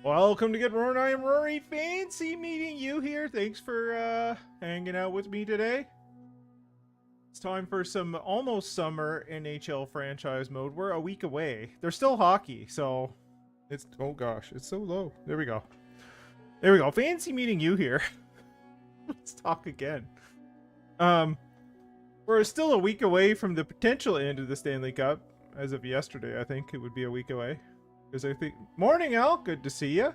Welcome to Get Roaring. I am Rory. Fancy meeting you here. Thanks for hanging out with me today. It's time for some almost summer NHL franchise mode. We're a week away. There's still hockey, so it's oh gosh, it's so low. There we go. There we go. Fancy meeting you here. Let's talk again. We're still a week away from the potential end of the Stanley Cup. As of yesterday, I think it would be a week away. Because I think morning, Al. Good to see you.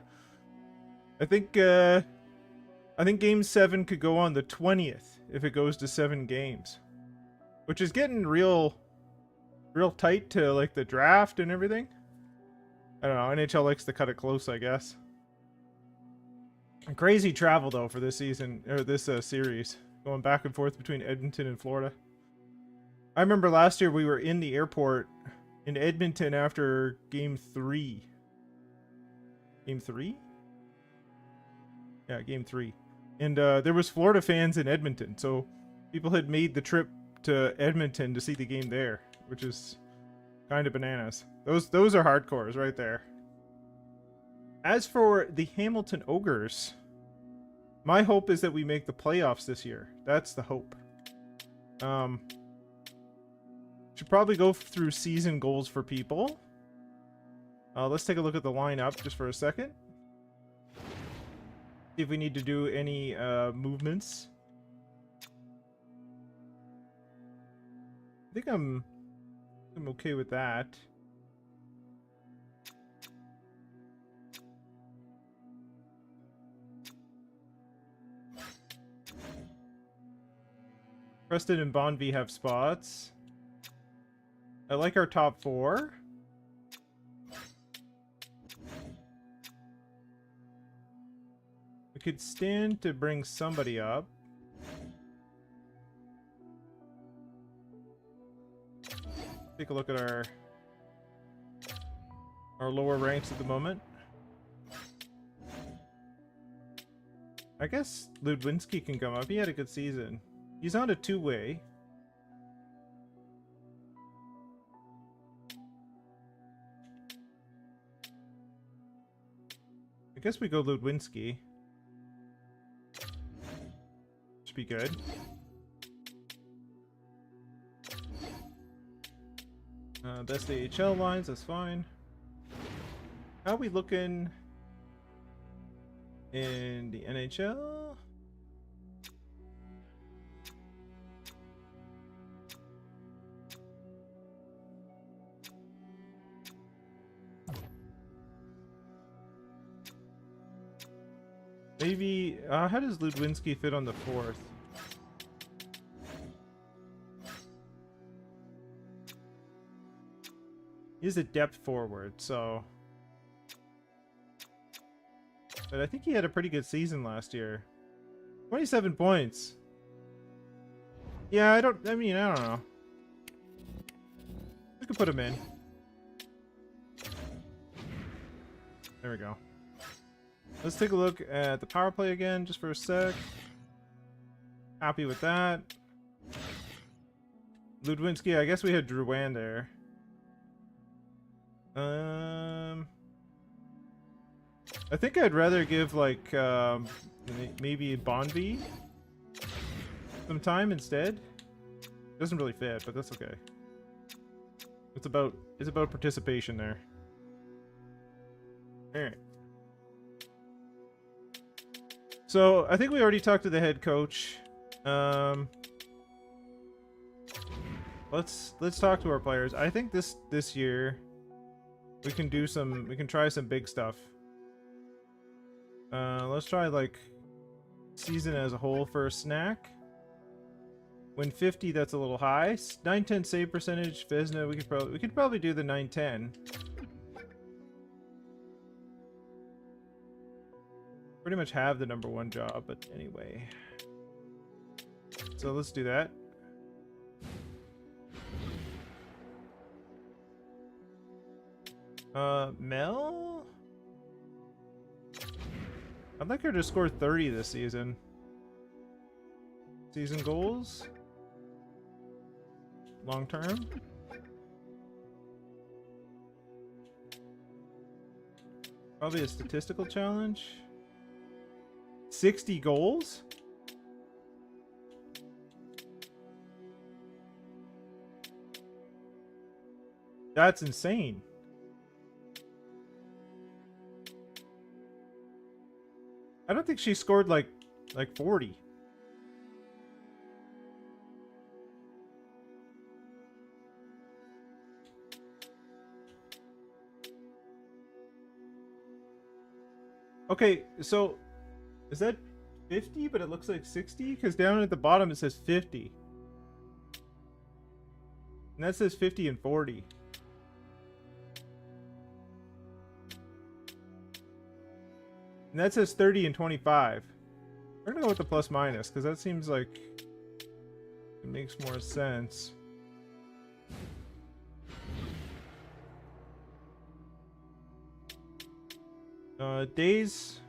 I think Game 7 could go on the 20th if it goes to 7 games, which is getting real tight to like the draft and everything. I don't know. NHL likes to cut it close, I guess. Crazy travel though for this season or this series, going back and forth between Edmonton and Florida. I remember last year we were in the airport in Edmonton after Game 3. Game 3? Yeah, Game 3. And there was Florida fans in Edmonton, so people had made the trip to Edmonton to see the game there, which is kind of bananas. Those are hardcores right there. As for the Hamilton Ogres, my hope is that we make the playoffs this year. That's the hope. Should probably go through season goals for people. Let's take a look at the lineup just for a second. See if we need to do any movements. I think I'm okay with that. Preston and Bonvie have spots. I like our top 4. We could stand to bring somebody up. Take a look at our lower ranks at the moment. I guess Ludwinski can come up. He had a good season. He's on a 2-way. I guess we go Ludwinski. Should be good. Best AHL lines, that's fine. How are we looking in the NHL? Maybe, how does Ludwinski fit on the 4th? He's a depth forward, so... But I think he had a pretty good season last year. 27 points. Yeah, I don't know. We could put him in. There we go. Let's take a look at the power play again, just for a sec. Happy with that. Ludwinski, I guess we had Drouin there. I think I'd rather give like maybe Bonvie some time instead. Doesn't really fit, but that's okay. It's about participation there. All right. So I think we already talked to the head coach. Let's talk to our players. I think this year we can try some big stuff. Let's try like season as a whole for a snack. Win 50, that's a little high. 910 save percentage, Vezina, we could probably do the 910. Pretty much have the #1 job, but anyway. So let's do that. Mel? I'd like her to score 30 this season. Season goals? Long term? Probably a statistical challenge. 60 goals? That's insane. I don't think she scored like 40. Okay, so is that 50, but it looks like 60? Because down at the bottom it says 50. And that says 50 and 40. And that says 30 and 25. We're gonna go with the plus minus, because that seems like it makes more sense. Days.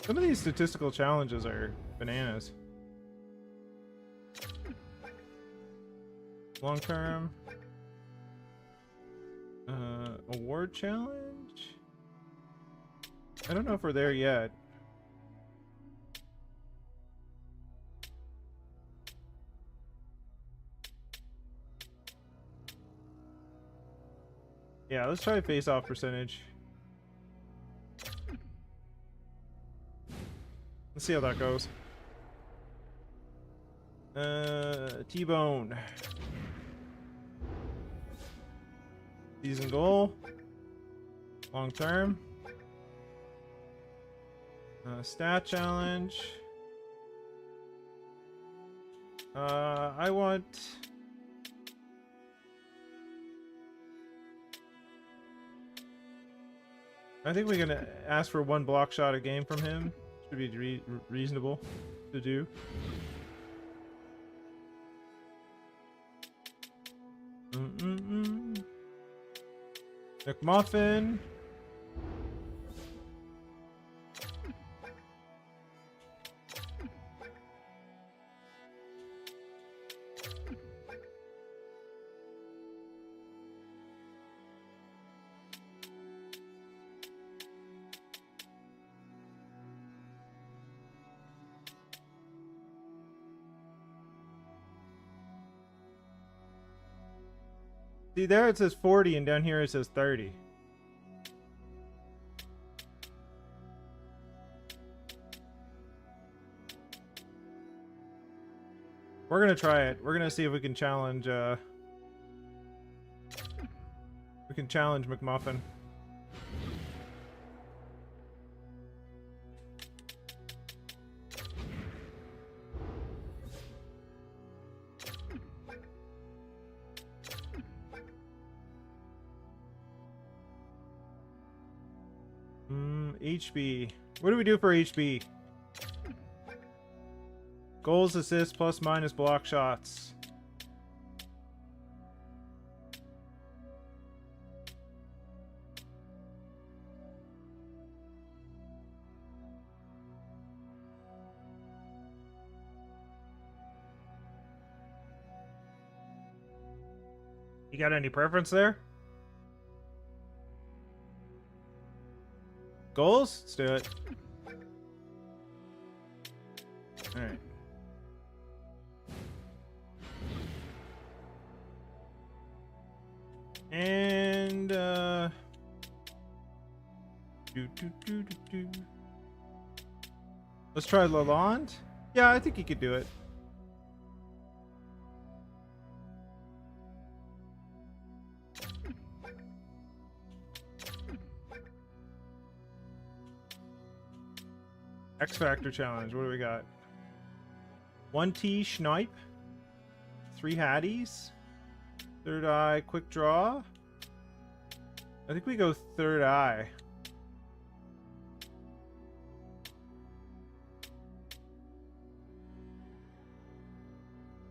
Some of these statistical challenges are bananas. Long term. Award challenge? I don't know if we're there yet. Yeah, let's try face-off percentage. Let's see how that goes. T-Bone. Season goal. Long term. Stat challenge. I want... I think we're gonna ask for 1 block shot a game from him. Should be reasonable to do. McMuffin. See, there it says 40 and down here it says 30. We're gonna try it. We're gonna see if we can challenge McMuffin. HB. What do we do for HB? Goals, assists, plus minus block shots. You got any preference there? Goals? Let's do it. Alright. And let's try Lalonde. Yeah, I think he could do it. X Factor challenge. What do we got? 1T Schneip. 3 Hatties. Third eye quick draw. I think we go third eye.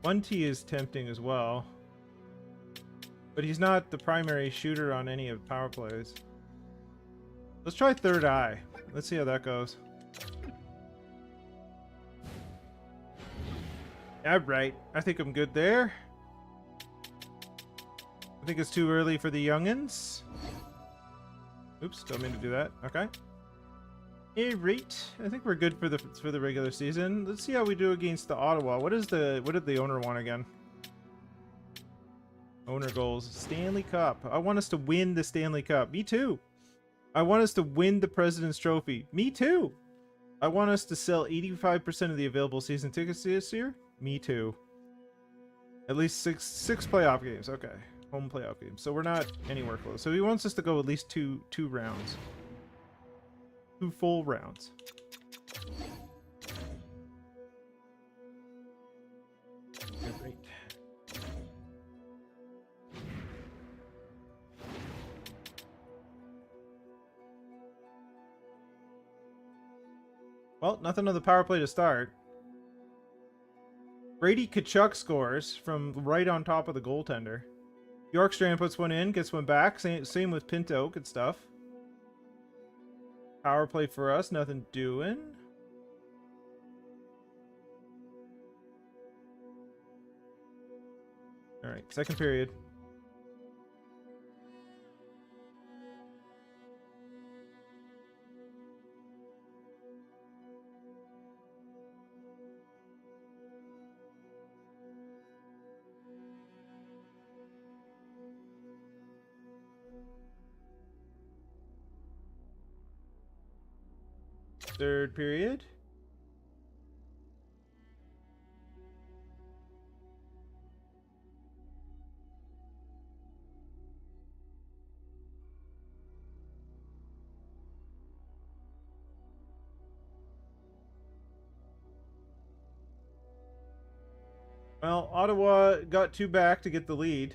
One T is tempting as well, but he's not the primary shooter on any of power plays. Let's try third eye. Let's see how that goes. Yeah, right. I think I'm good there. I think it's too early for the youngins. Oops, don't mean to do that. Okay. Hey, right. I think we're good for the regular season. Let's see how we do against the Ottawa. What did the owner want again? Owner goals. Stanley Cup. I want us to win the Stanley Cup. Me too. I want us to win the President's Trophy. Me too. I want us to sell 85% of the available season tickets this year. Me too. At least six playoff games. Okay. Home playoff games. So we're not anywhere close. So he wants us to go at least two rounds. 2 full rounds. Great. Well, nothing on the power play to start. Brady Tkachuk scores from right on top of the goaltender. Bjorkstrand puts one in, gets one back. Same with Pinto. Good stuff. Power play for us, nothing doing. Alright, second period. Third period. Well, Ottawa got 2 back to get the lead.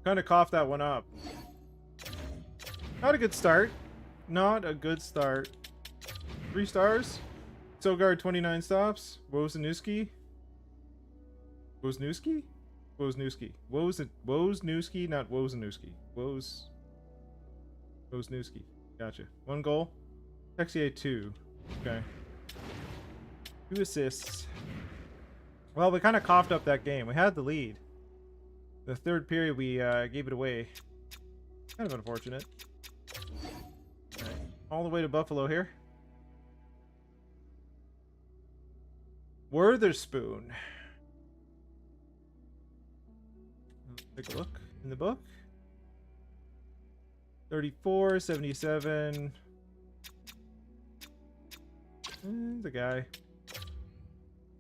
Kind of coughed that one up. Not a good start. Not a good start. 3 stars. Sogard 29 stops. Wozniewski. Wozniewski? Wozniewski. Wozniewski, not Wozniewski. Wozniewski. Gotcha. 1 goal. Texier 2. Okay. 2 assists. Well, we kind of coughed up that game. We had the lead. The third period, we gave it away. Kind of unfortunate. All right. All the way to Buffalo here. Witherspoon. Let's take a look in the book. 34, 77. The guy.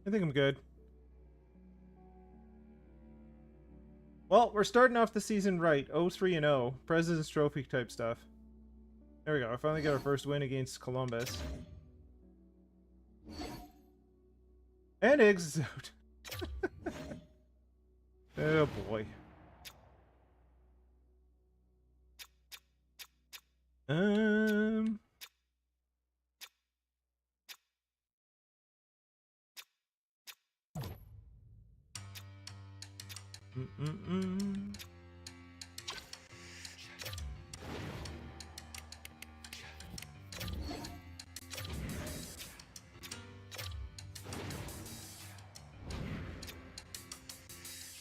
I think I'm good. Well, we're starting off the season right. 0-3-0. President's Trophy type stuff. There we go. I finally got our first win against Columbus. And eggs is out. Oh boy.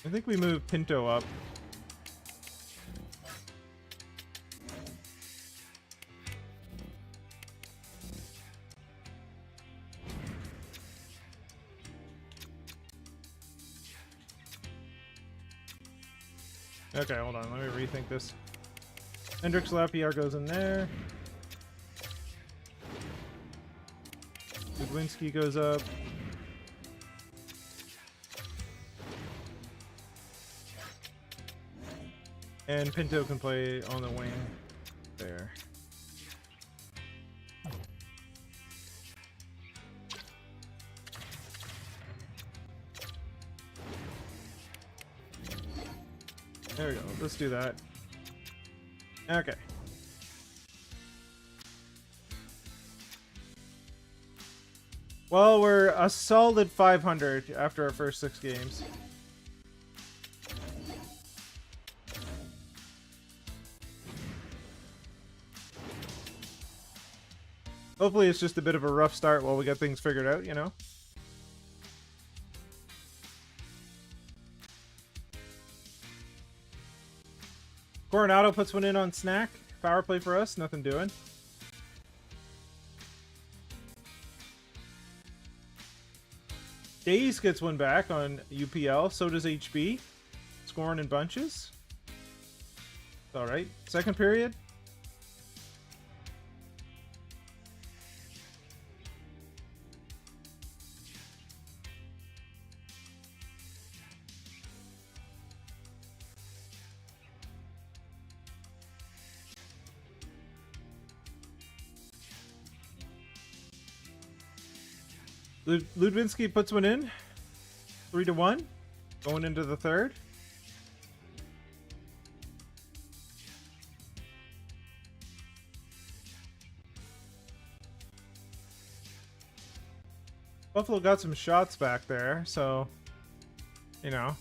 I think we moved Pinto up. Okay, hold on. Let me rethink this. Hendricks Lapierre goes in there. Gudwinski goes up. And Pinto can play on the wing there. There we go. Let's do that. Okay. Well, we're a solid 500 after our first 6 games. Hopefully it's just a bit of a rough start while we get things figured out, you know? Coronado puts one in on Snack. Power play for us, nothing doing. Days gets one back on UPL. So does HB. Scoring in bunches. Alright. Second period. Ludwinski puts one in. 3-1. Going into the third. Buffalo got some shots back there, so, you know.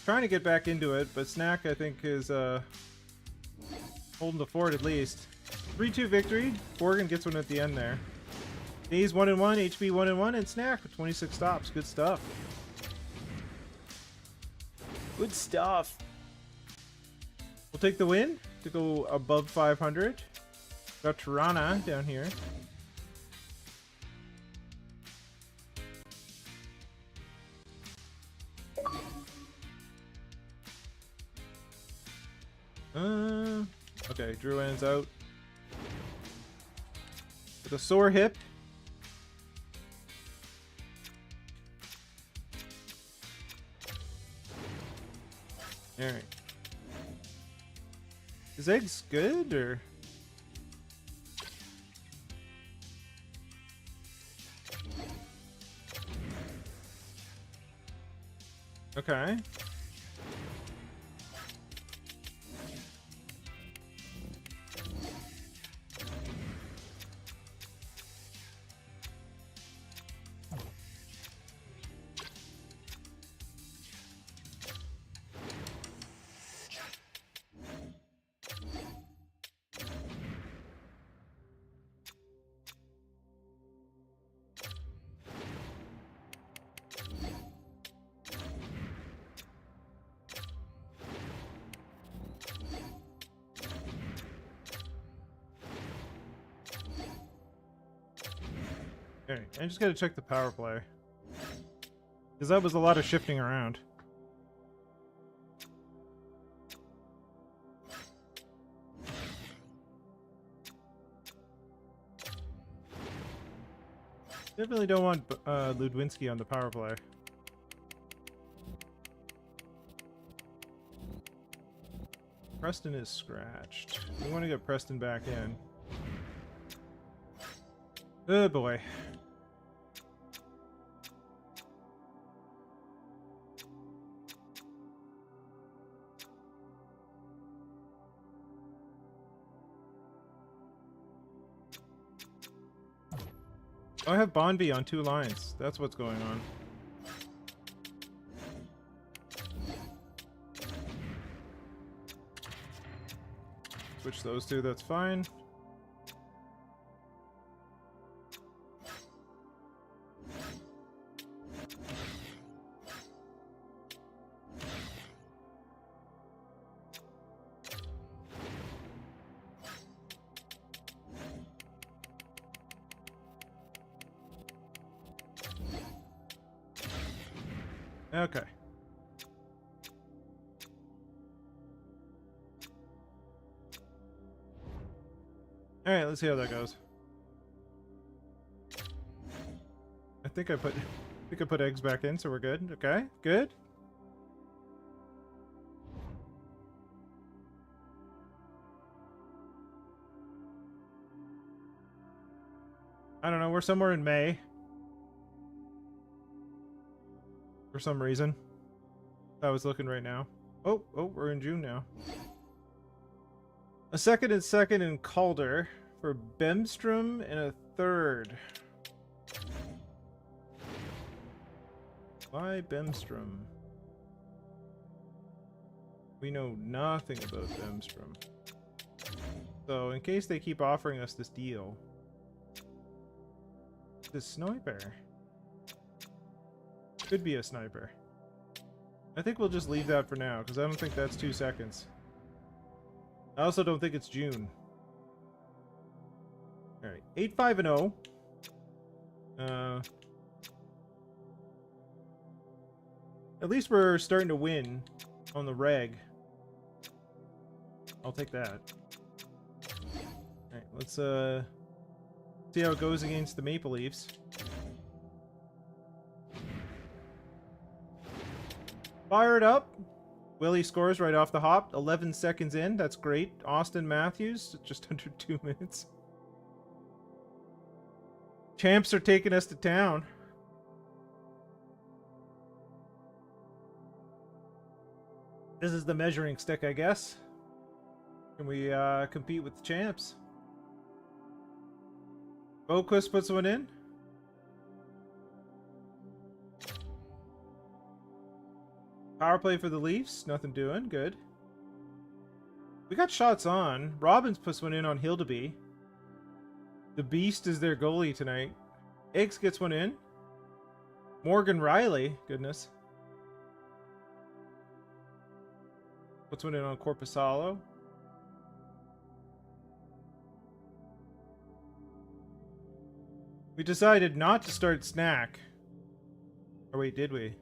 Trying to get back into it, but Snack, I think, is holding the fort at least. 3-2 victory. Borgen gets one at the end there. Days 1-1, HB 1-1, and Snack with 26 stops. Good stuff. Good stuff. We'll take the win to go above 500. Got Tirana down here. Okay, Drouin's out with a sore hip. All right. Is eggs good or? Okay. Alright, I just gotta check the power play. Because that was a lot of shifting around. Definitely don't want Ludwinski on the power play. Preston is scratched. We want to get Preston back in. Oh boy. Oh, I have Bonby on 2 lines. That's what's going on. Switch those two, that's fine. Okay. Alright, let's see how that goes. I think I put eggs back in, so we're good. Okay, good. I don't know, we're somewhere in May. For some reason. I was looking right now. Oh, we're in June now. A second in Calder for Bemstrom and a third. Why Bemstrom? We know nothing about Bemstrom. So, in case they keep offering us this deal. This sniper. Could be a sniper. I think we'll just leave that for now, because I don't think that's 2 seconds. I also don't think it's June. Alright, 8-5-0. At least we're starting to win on the reg. I'll take that. Alright, let's see how it goes against the Maple Leafs. Fire it up. Willie scores right off the hop. 11 seconds in. That's great. Austin Matthews, just under 2 minutes. Champs are taking us to town. This is the measuring stick, I guess. Can we compete with the champs? Boquist puts one in. Power play for the Leafs. Nothing doing. Good. We got shots on. Robbins puts one in on Hildeby. The Beast is their goalie tonight. Eggs gets one in. Morgan Riley. Goodness. Puts one in on Corpusalo. We decided not to start Snack. Or wait, did we?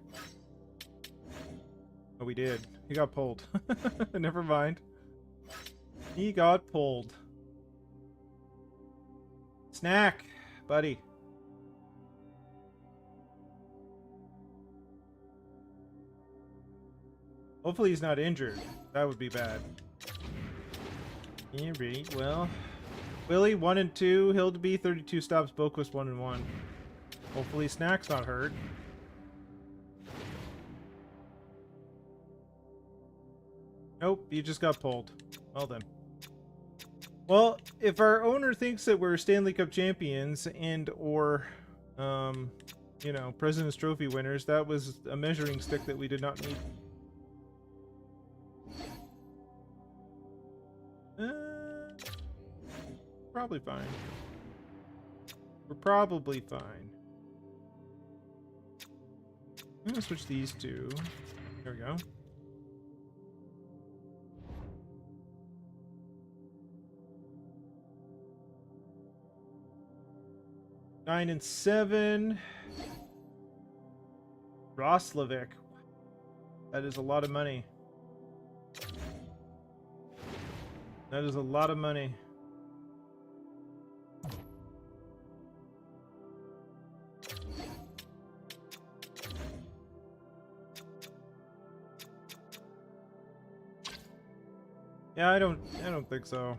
Oh, we did. He got pulled. Never mind. He got pulled. Snack, buddy. Hopefully he's not injured. That would be bad. Yeah, right. Well, Willie 1 and 2. Hildeby 32 stops. Boquist 1 and 1. Hopefully Snack's not hurt. Nope, you just got pulled. Well then. Well, if our owner thinks that we're Stanley Cup champions and or, you know, President's Trophy winners, that was a measuring stick that we did not need. Probably fine. We're probably fine. I'm gonna switch these two. There we go. Nine and 7. Roslovic. That is a lot of money. That is a lot of money. Yeah, I don't think so.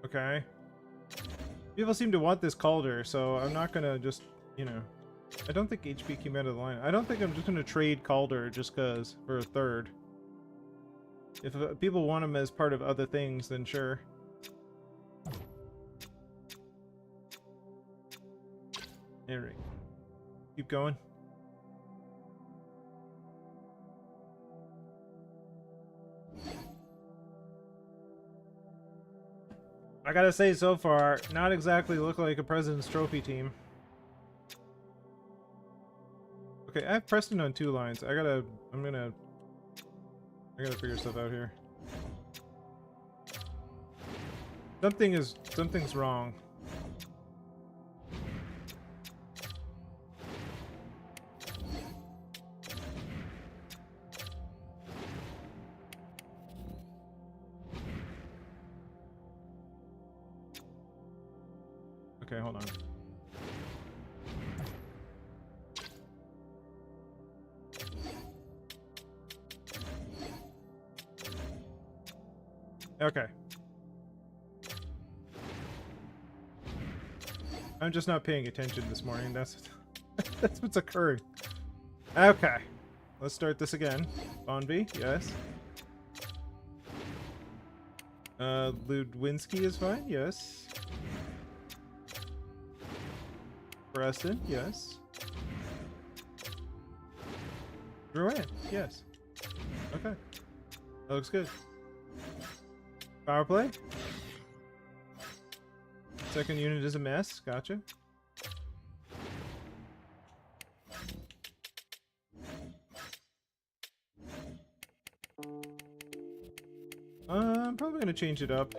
Okay. People seem to want this Calder, so I'm not gonna just, you know. I don't think HP came out of the line. I don't think I'm just gonna trade Calder just cause for a third. If people want him as part of other things, then sure. There we go. Keep going. I gotta say, so far, not exactly look like a President's Trophy team. Okay, I have Preston on 2 lines. I gotta figure stuff out here. Something's wrong. Okay, hold on. Okay. I'm just not paying attention this morning. That's that's what's occurring. Okay. Let's start this again. Bonby, yes. Ludwinski is fine, yes. Preston, yes. Drouin, yes. Okay. That looks good. Power play. Second unit is a mess. Gotcha. I'm probably gonna change it up.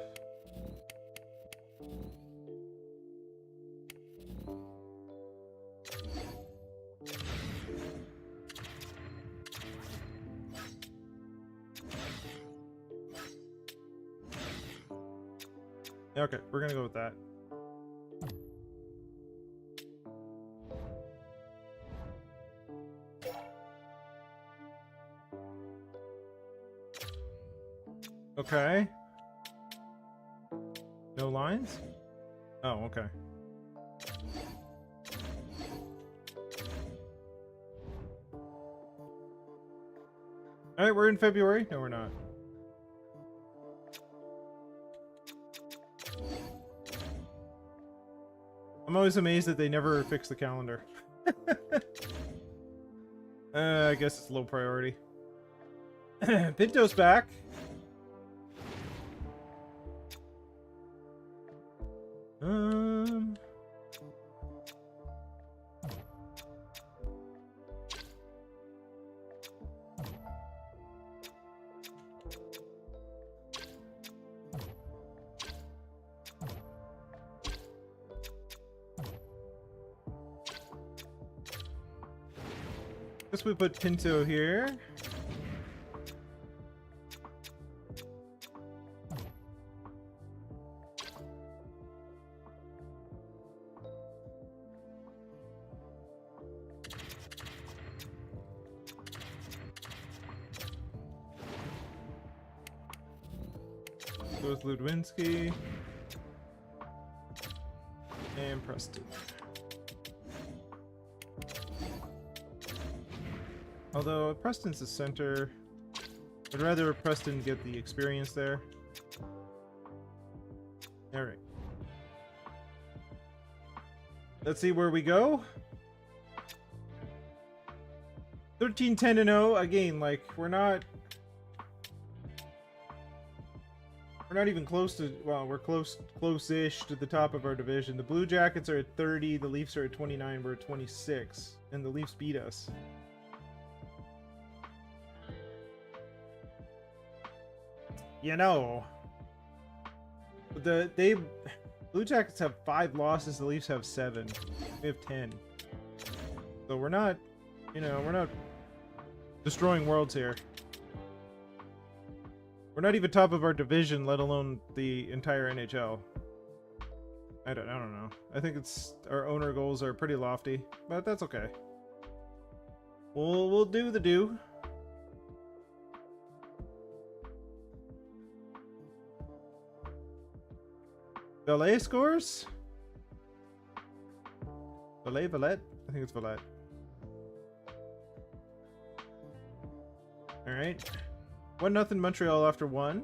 Okay, we're gonna go with that. Okay. No lines? Oh, okay. Alright, we're in February. No, we're not. I'm always amazed that they never fix the calendar. I guess it's low priority. Pinto's back. Guess we put Pinto here. Goes Ludwinski and Preston. Although Preston's the center, I'd rather Preston get the experience there. All right. Let's see where we go. 13-10-0 again. Like we're not even close to. Well, we're close-ish to the top of our division. The Blue Jackets are at 30. The Leafs are at 29. We're at 26, and the Leafs beat us. You know, the Blue Jackets have 5 losses. The Leafs have 7. We have 10. So we're not, you know, we're not destroying worlds here. We're not even top of our division, let alone the entire NHL. I don't know. I think it's our owner goals are pretty lofty, but that's okay. We'll do the do. Valet scores? Valet? I think it's Valet. Alright. 1-0 Montreal after 1.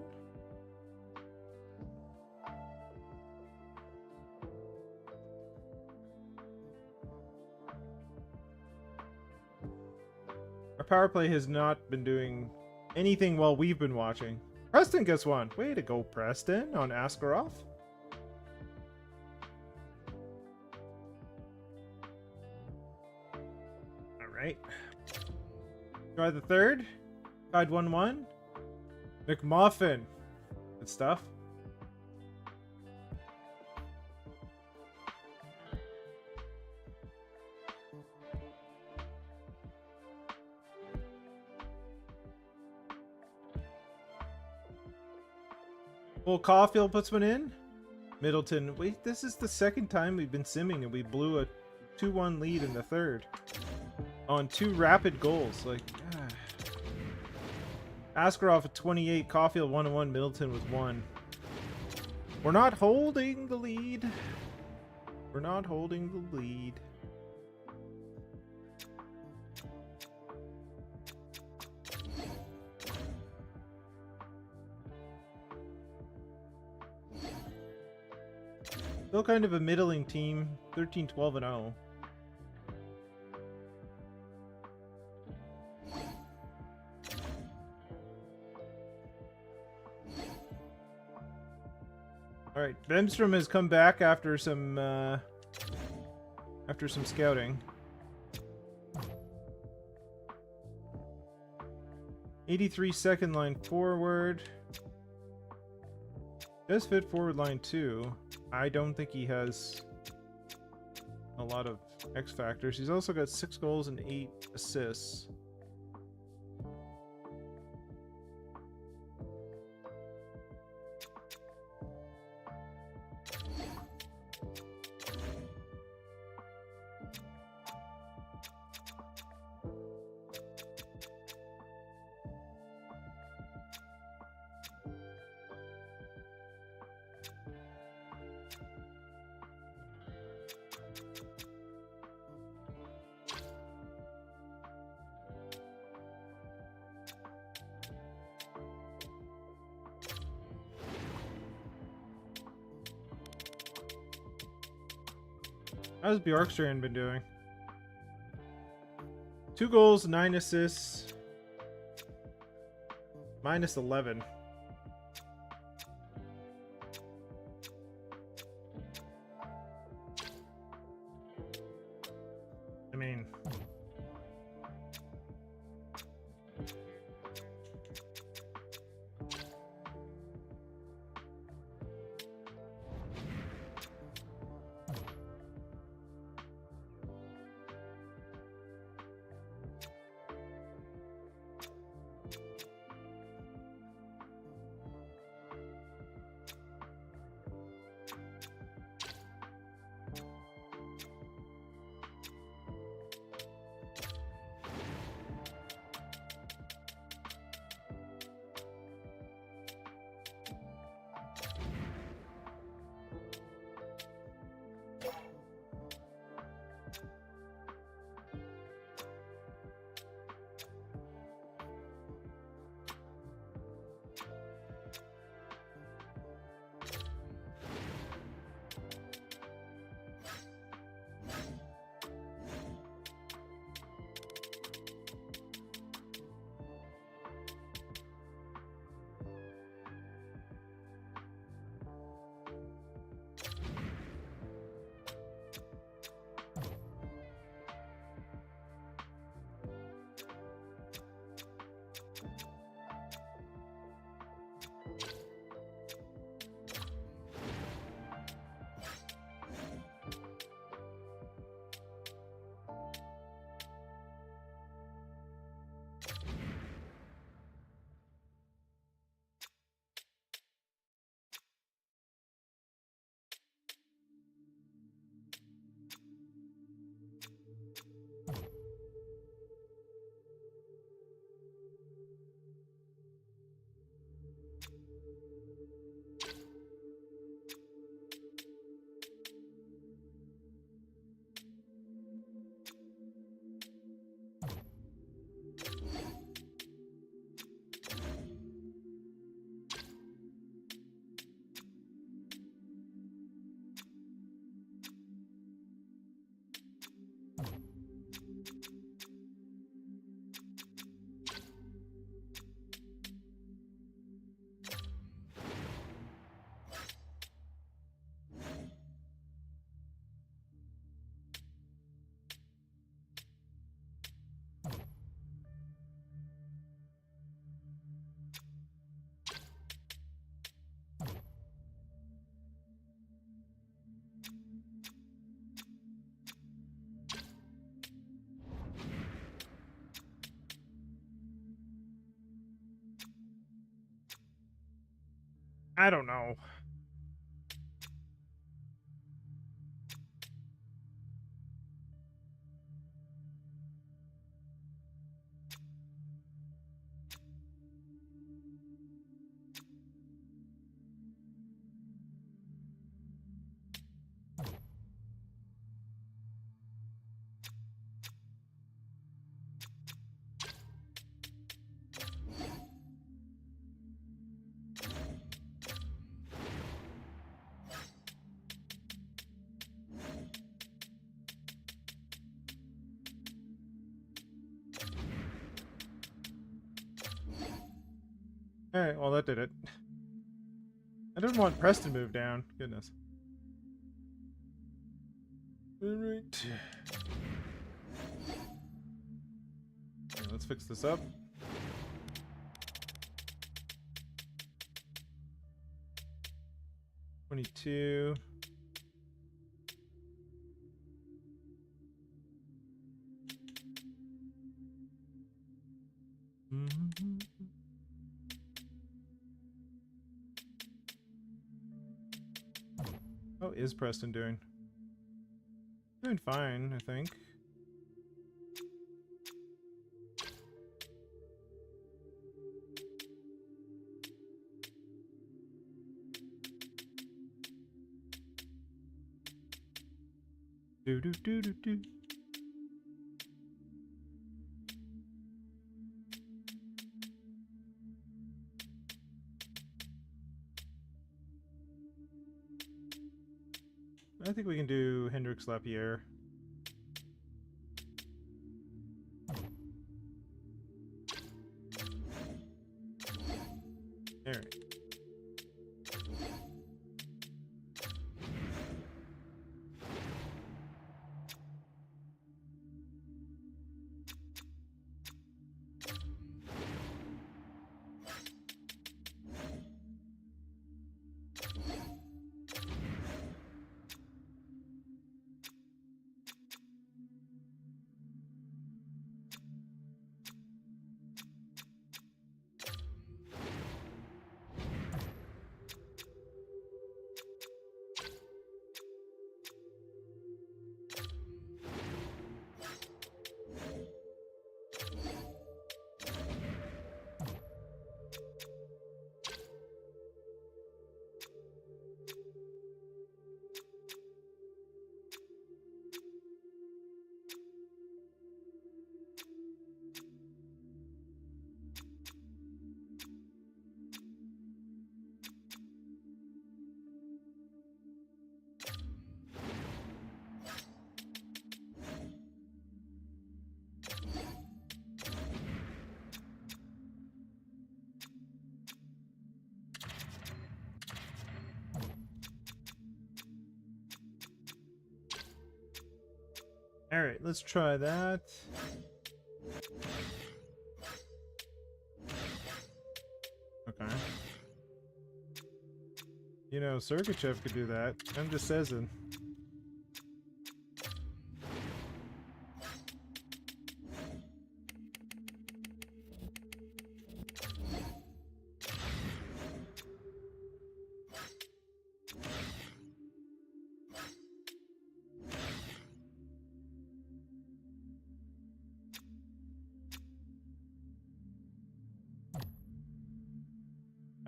Our power play has not been doing anything while we've been watching. Preston gets one. Way to go, Preston, on Askarov. Alright. Try the third. Tied 1-1. McMuffin. Good stuff. Well, Caulfield puts one in. Middleton. Wait, this is the second time we've been simming and we blew a 2-1 lead in the third. On 2 rapid goals. Like, Askarov at 28, Caulfield 1-1, Middleton with 1. We're not holding the lead. We're not holding the lead. Still kind of a middling team, 13-12-0. All right, Bemstrom has come back after some scouting. 83 second line forward. Does fit forward line too. I don't think he has a lot of X factors. He's also got 6 goals and 8 assists. How's Bjorkstrand been doing? 2 goals, 9 assists, minus 11. I mean, I don't know. Alright, well that did it. I didn't want Press to move down. Goodness. Alright. Let's fix this up. 22. How is Preston doing? Doing fine, I think. Do do do do do. I think we can do Hendrix Lapierre. Alright. Alright, let's try that. Okay. You know, Sergachev could do that. I'm just saying.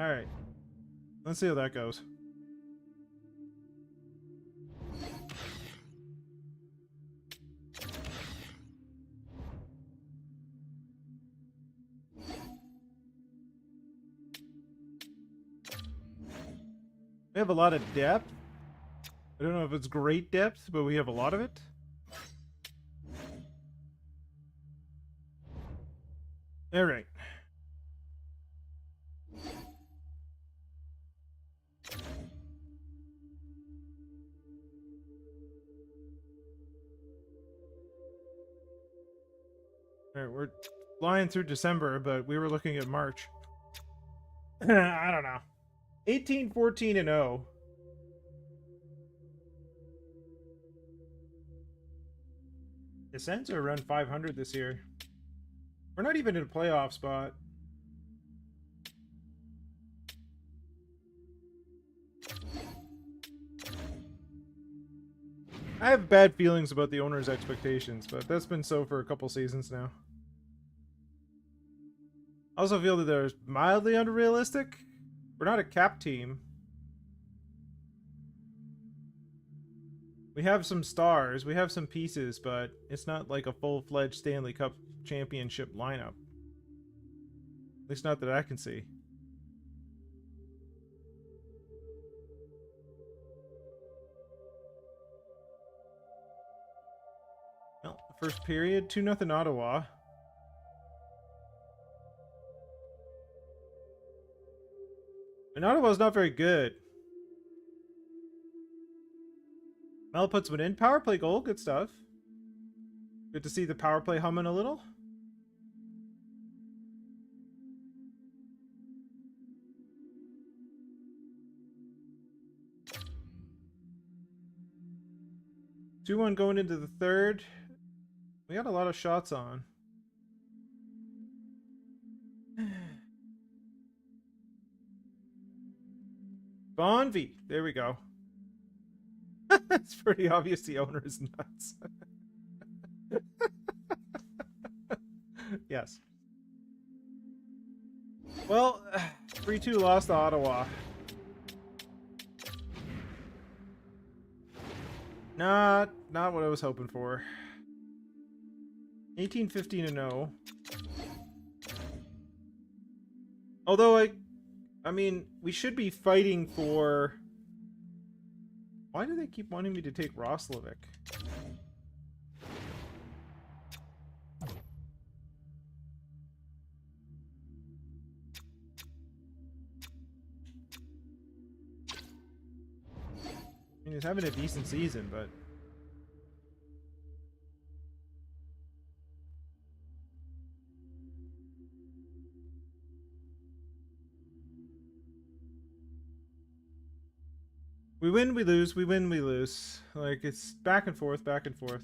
Alright. Let's see how that goes. We have a lot of depth. I don't know if it's great depth, but we have a lot of it. Alright. Alright, we're flying through December, but we were looking at March. I don't know. 18, 14, and 0. The Sens are around 500 this year. We're not even in a playoff spot. I have bad feelings about the owner's expectations, but that's been so for a couple seasons now. I also feel that they're mildly unrealistic. We're not a cap team. We have some stars, we have some pieces, but it's not like a full-fledged Stanley Cup championship lineup. At least not that I can see. Well, first period, 2-0 Ottawa. And Ottawa's not very good. Mel puts one in. Power play goal. Good stuff. Good to see the power play humming a little. 2-1 going into the third. We got a lot of shots on. Bonvie. There we go. It's pretty obvious the owner is nuts. Yes. Well, 3-2 lost to Ottawa. Not what I was hoping for. 18-15-0. Although I mean, we should be fighting for... Why do they keep wanting me to take Roslovic? I mean, he's having a decent season, but... We win, we lose, we win, we lose. Like, it's back and forth, back and forth.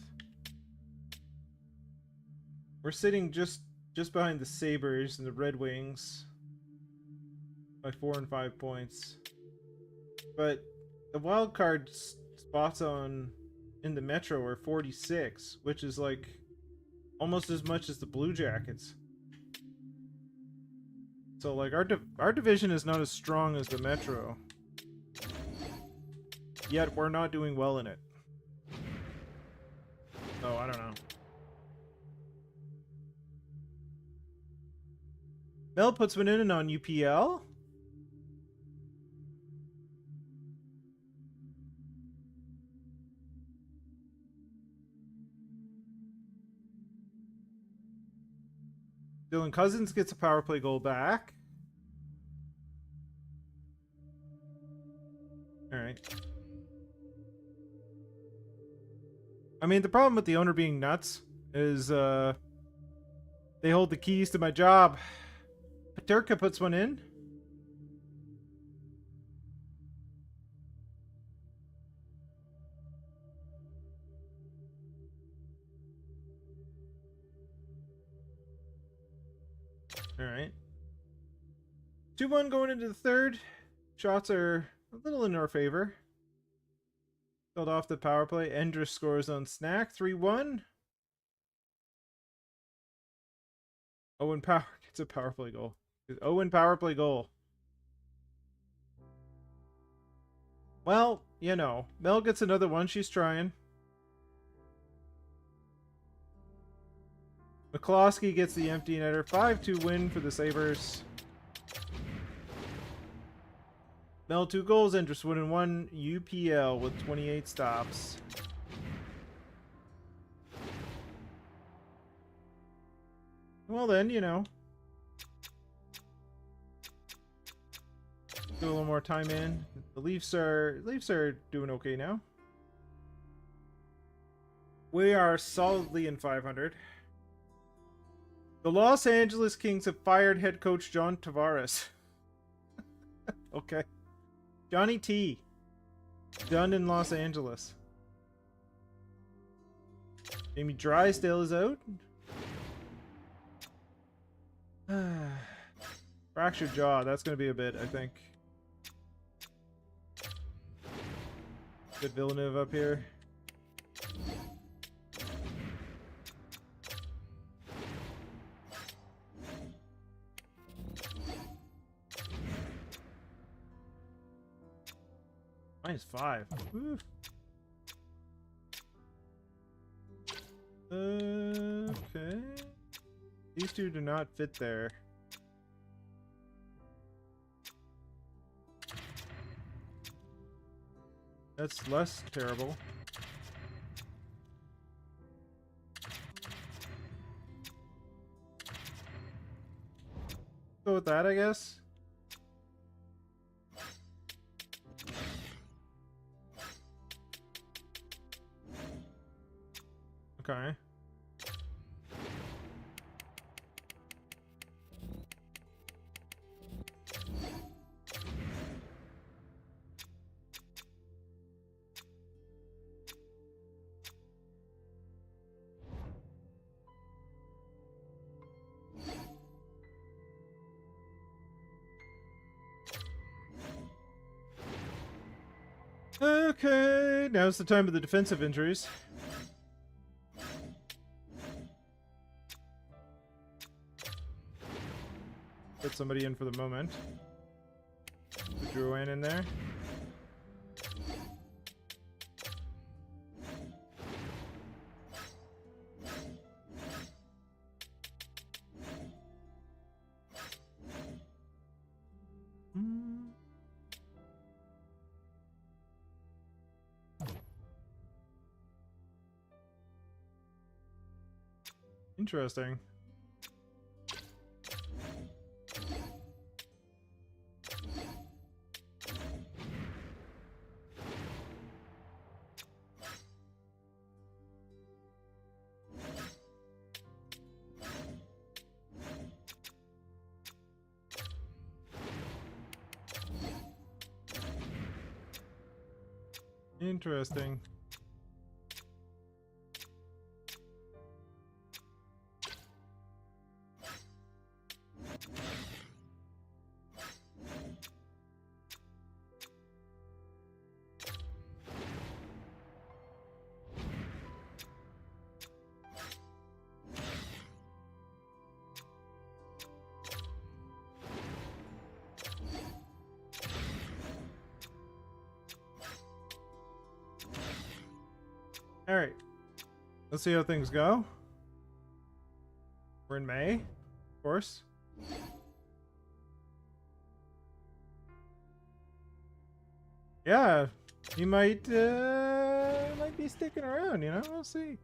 We're sitting just behind the Sabres and the Red Wings by 4 and 5 points. But the wild card spots in the Metro are 46, which is like almost as much as the Blue Jackets. So like our division is not as strong as the Metro. Yet we're not doing well in it. So I don't know. Mel puts one in on UPL. Dylan Cousins gets a power play goal back. All right. I mean, the problem with the owner being nuts is they hold the keys to my job. Paterka puts one in. All right. 2-1 going into the third. Shots are a little in our favor. Filled off the power play. Endress scores on Snack. 3-1. Owen Power gets a power play goal. Owen power play goal. Well, you know, Mel gets another one. She's trying. McCloskey gets the empty netter. 5-2 win for the Sabres. Mel 2 goals. Endress 1-1. UPL with 28 stops. Well then, you know. Do a little more time in. The Leafs are doing okay now. We are solidly in 500. The Los Angeles Kings have fired head coach John Tavares. Okay. Johnny T. Done in Los Angeles. Jamie Drysdale is out. Fractured jaw. That's going to be a bit, I think. Good Villeneuve up here. -5. Woo. Okay. These two do not fit there. That's less terrible. Go with that, I guess. Okay. Okay, now's the time of the defensive injuries. Put somebody in for the moment. Put Drouin in there. Interesting. Interesting. All right, let's see how things go. We're in May, of course. Yeah, he might be sticking around. You know, we'll see.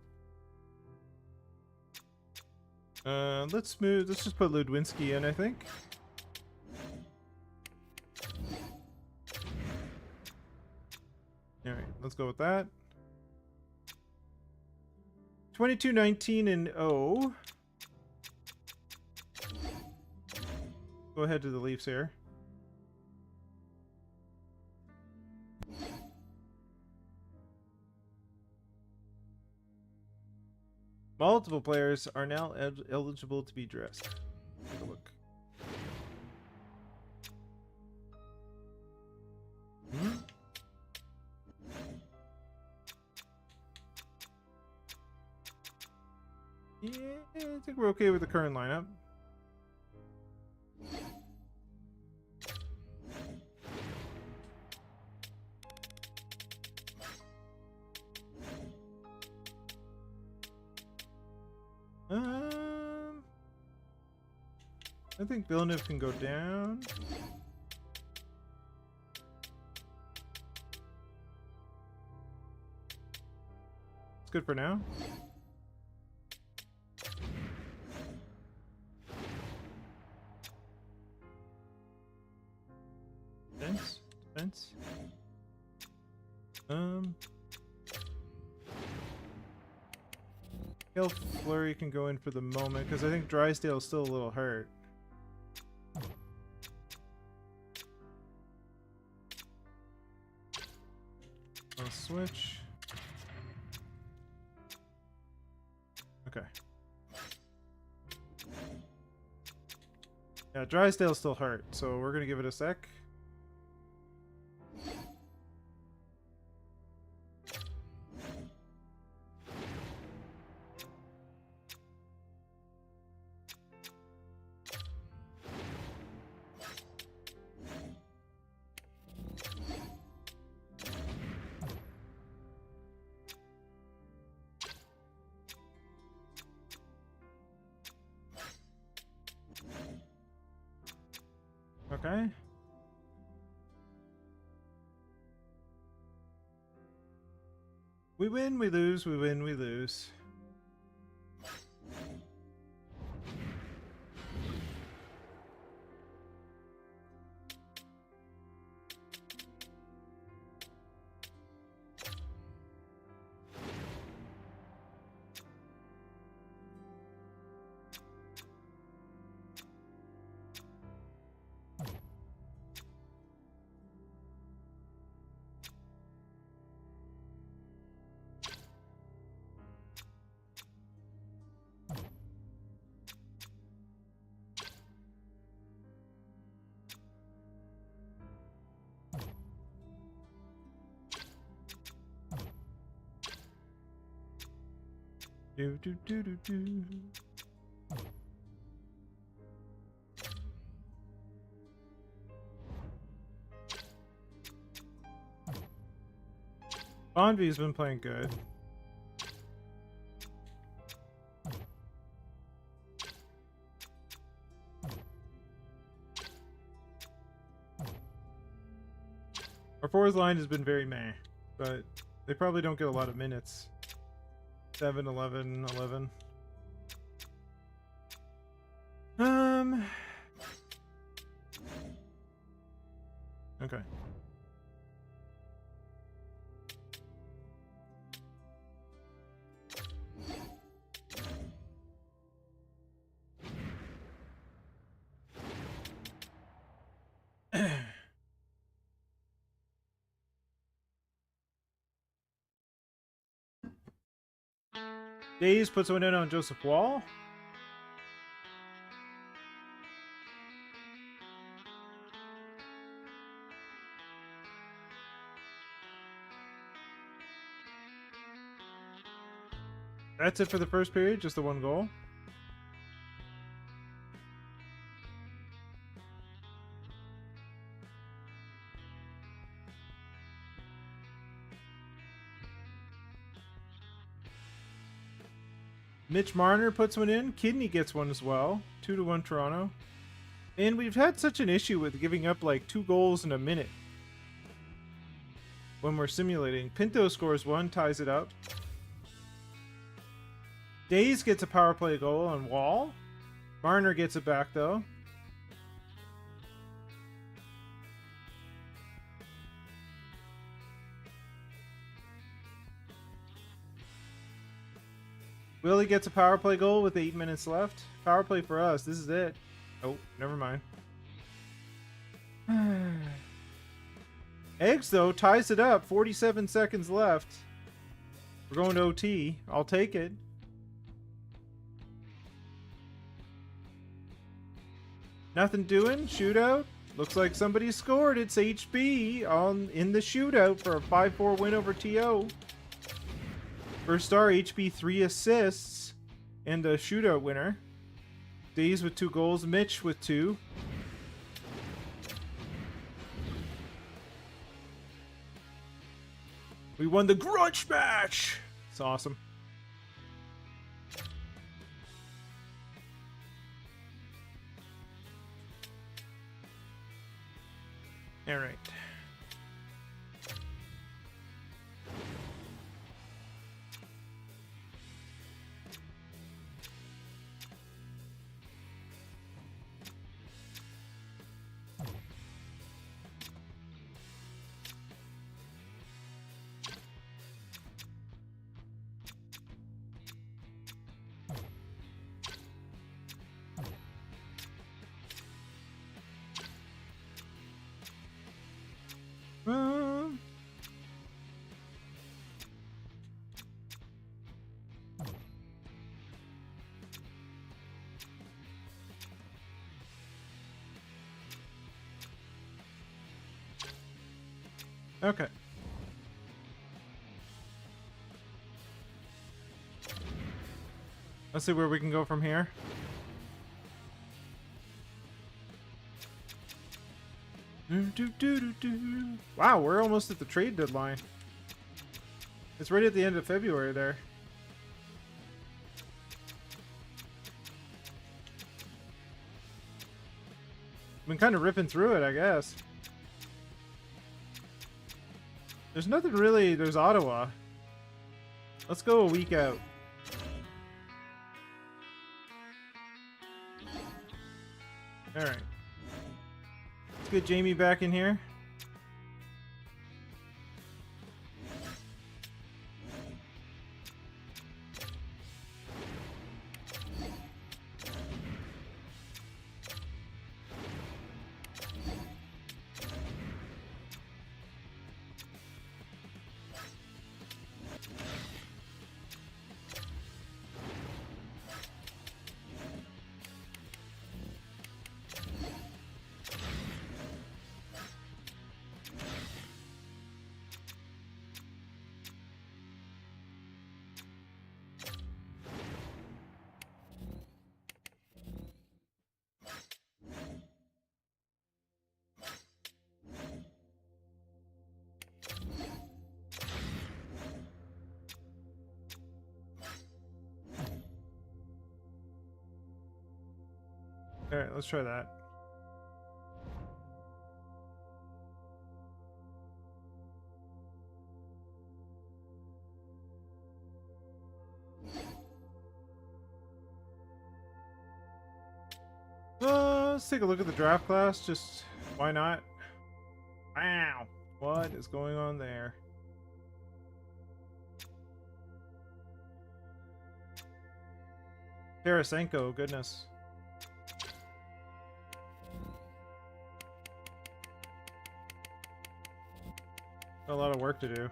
Let's move. Let's just put Ludwinski in, I think. All right, let's go with that. 22-19 and 0. Go ahead to the Leafs here. Multiple players are now eligible to be dressed. Take a look. Yeah, I think we're okay with the current lineup. I think Villeneuve can go down. It's good for now. Defense. Hale Fleury can go in for the moment because I think Drysdale's still a little hurt. I'll switch. Okay. Yeah, Drysdale's still hurt, so we're gonna give it a sec. Okay. We win, we lose, we win, we lose. Do, do, do, do, do. Bonvi's been playing good. Our forwards line has been very meh, but they probably don't get a lot of minutes. 7, 11, 11. Okay. Days puts one in on Joseph Wall. That's it for the first period, just the one goal. Mitch Marner puts one in. Kidney gets one as well. 2-1 Toronto. And we've had such an issue with giving up like 2 goals in a minute when we're simulating. Pinto scores 1, ties it up. Days gets a power play goal on Wall. Marner gets it back though. Willie gets a power play goal with 8 minutes left. Power play for us. This is it. Oh, never mind. Eggs, though, ties it up. 47 seconds left. We're going to OT. I'll take it. Nothing doing. Shootout. Looks like somebody scored. It's HB in the shootout for a 5-4 win over TO. First star, HB 3 assists and a shootout winner. Days with 2 goals, Mitch with 2. We won the grudge match! It's awesome. Alright. Okay. Let's see where we can go from here. Wow, we're almost at the trade deadline. It's right at the end of February there. Been kind of ripping through it, I guess. There's nothing really. There's Ottawa. Let's go a week out. Alright. Let's get Jamie back in here. Alright, let's try that. Let's take a look at the draft class. Just why not? Wow, what is going on there? Tarasenko, goodness. A lot of work to do.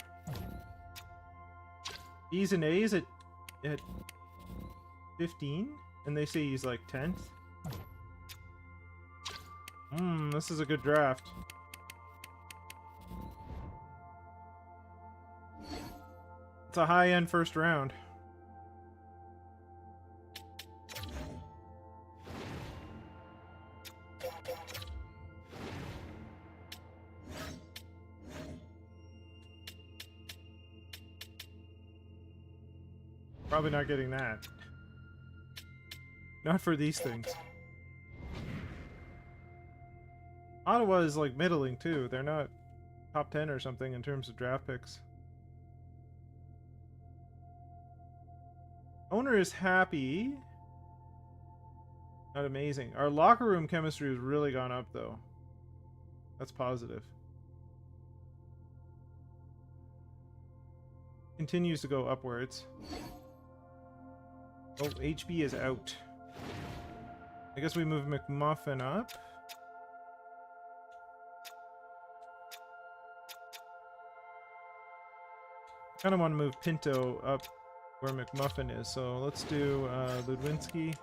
E's and A's at 15, and they say he's like 10th. This is a good draft. It's a high-end first round. Probably not getting that. Not for these things. Ottawa is like middling too. They're not top 10 or something in terms of draft picks. Owner is happy. Not amazing. Our locker room chemistry has really gone up though. That's positive. Continues to go upwards. Oh, HB is out. I guess we move McMuffin up. Kind of want to move Pinto up where McMuffin is, so let's do Ludwinski.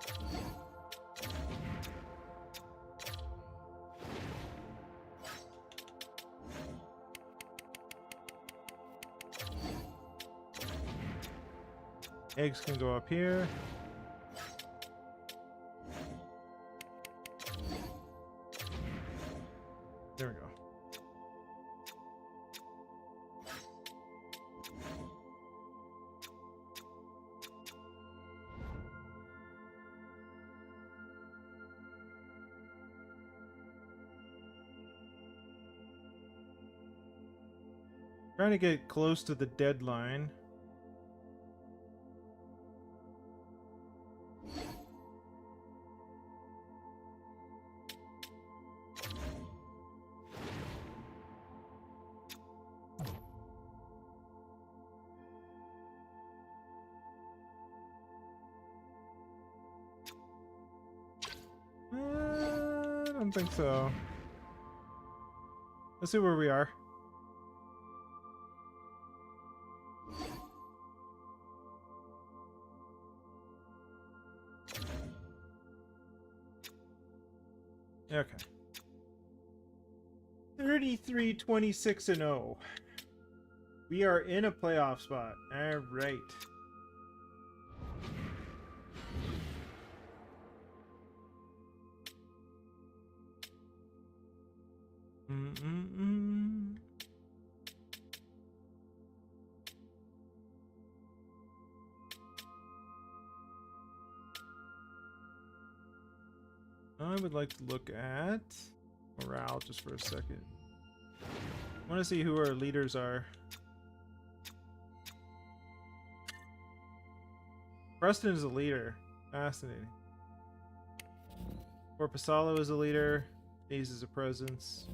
Eggs can go up here. There we go. Trying to get close to the deadline. I don't think so. Let's see where we are. Okay. 33-26-0. We are in a playoff spot. All right. I would like to look at morale just for a second. I want to see who our leaders are. Preston is a leader. Fascinating. Corpusalo is a leader. Days is a presence.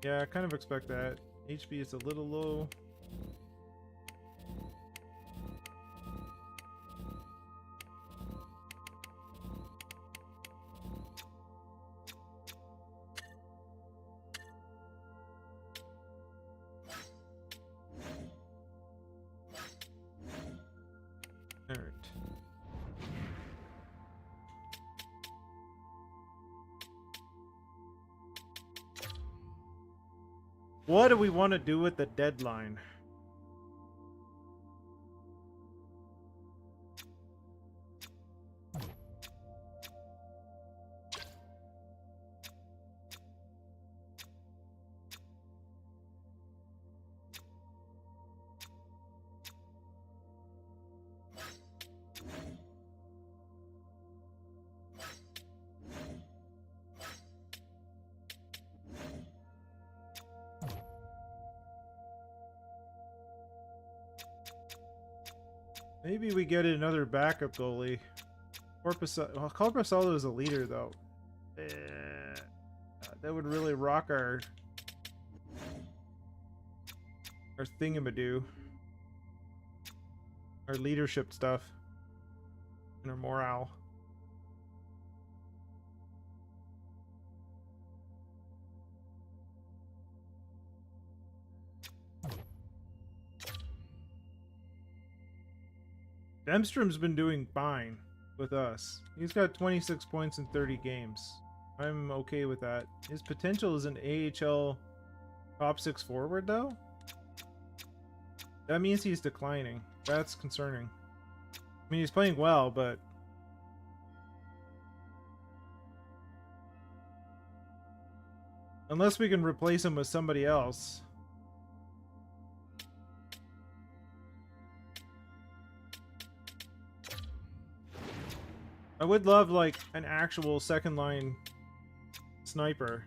Yeah, I kind of expect that. HB is a little low. What do we want to do with the deadline? Maybe we get another backup goalie. Well, Corpusalo is a leader, though. That would really rock our thingamadoo. Our leadership stuff. And our morale. Emstrom's been doing fine with us. He's got 26 points in 30 games. I'm okay with that. His potential is an AHL top 6 forward, though? That means he's declining. That's concerning. I mean, he's playing well, but... unless we can replace him with somebody else... I would love, like, an actual second-line sniper.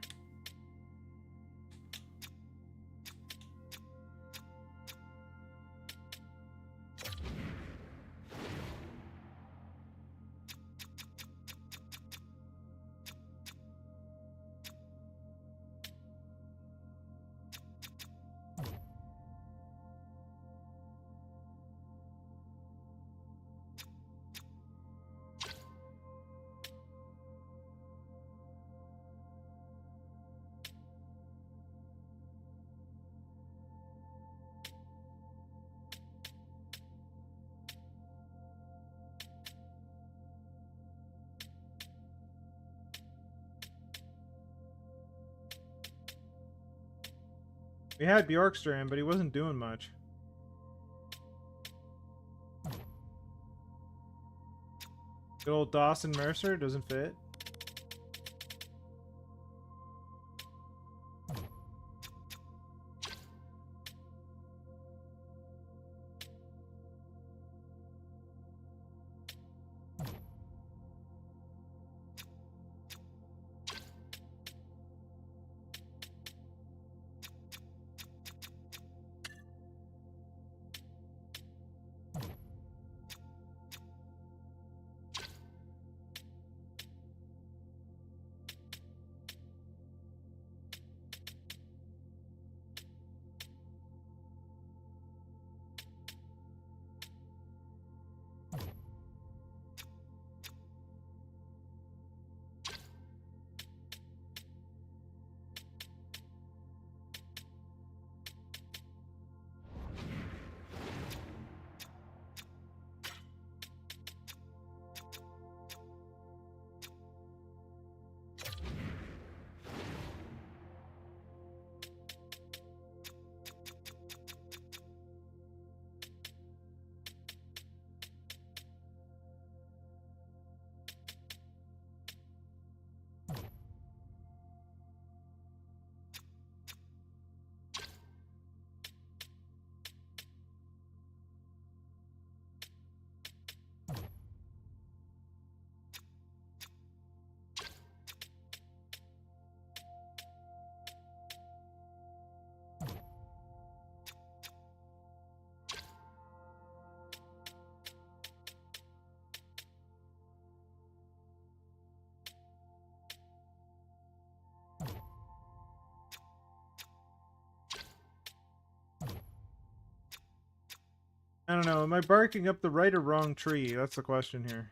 We had Bjorkstrand, but he wasn't doing much. Good old Dawson Mercer doesn't fit. I don't know, am I barking up the right or wrong tree? That's the question here.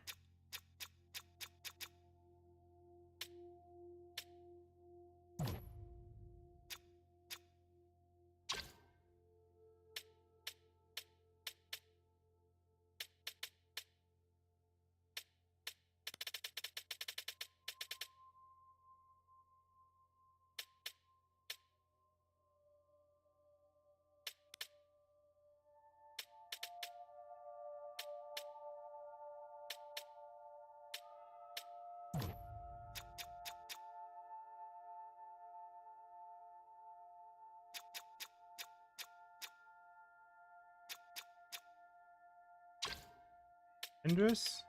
Indris?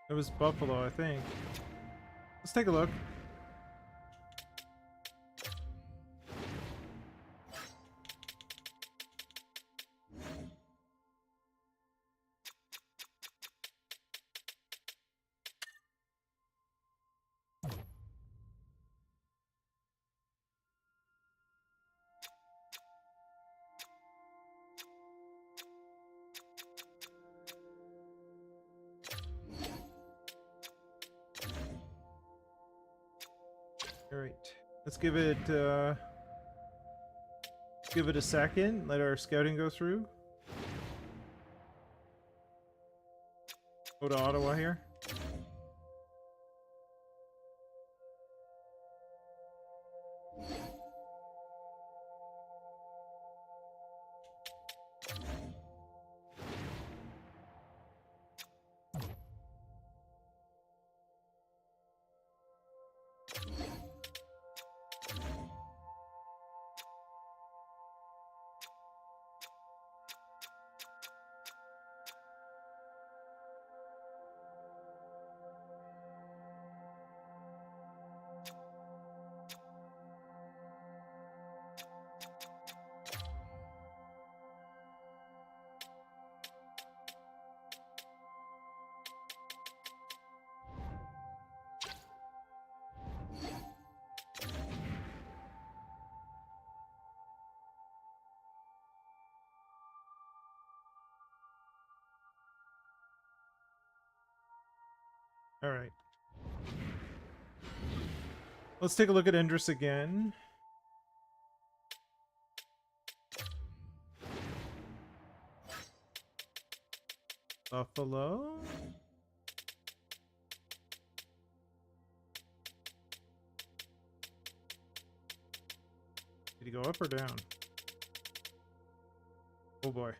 It was Buffalo, I think. Let's take a look. All right, let's give it a second. Let our scouting go through. Go to Ottawa here. All right. Let's take a look at Endress again. Buffalo. Did he go up or down? Oh boy.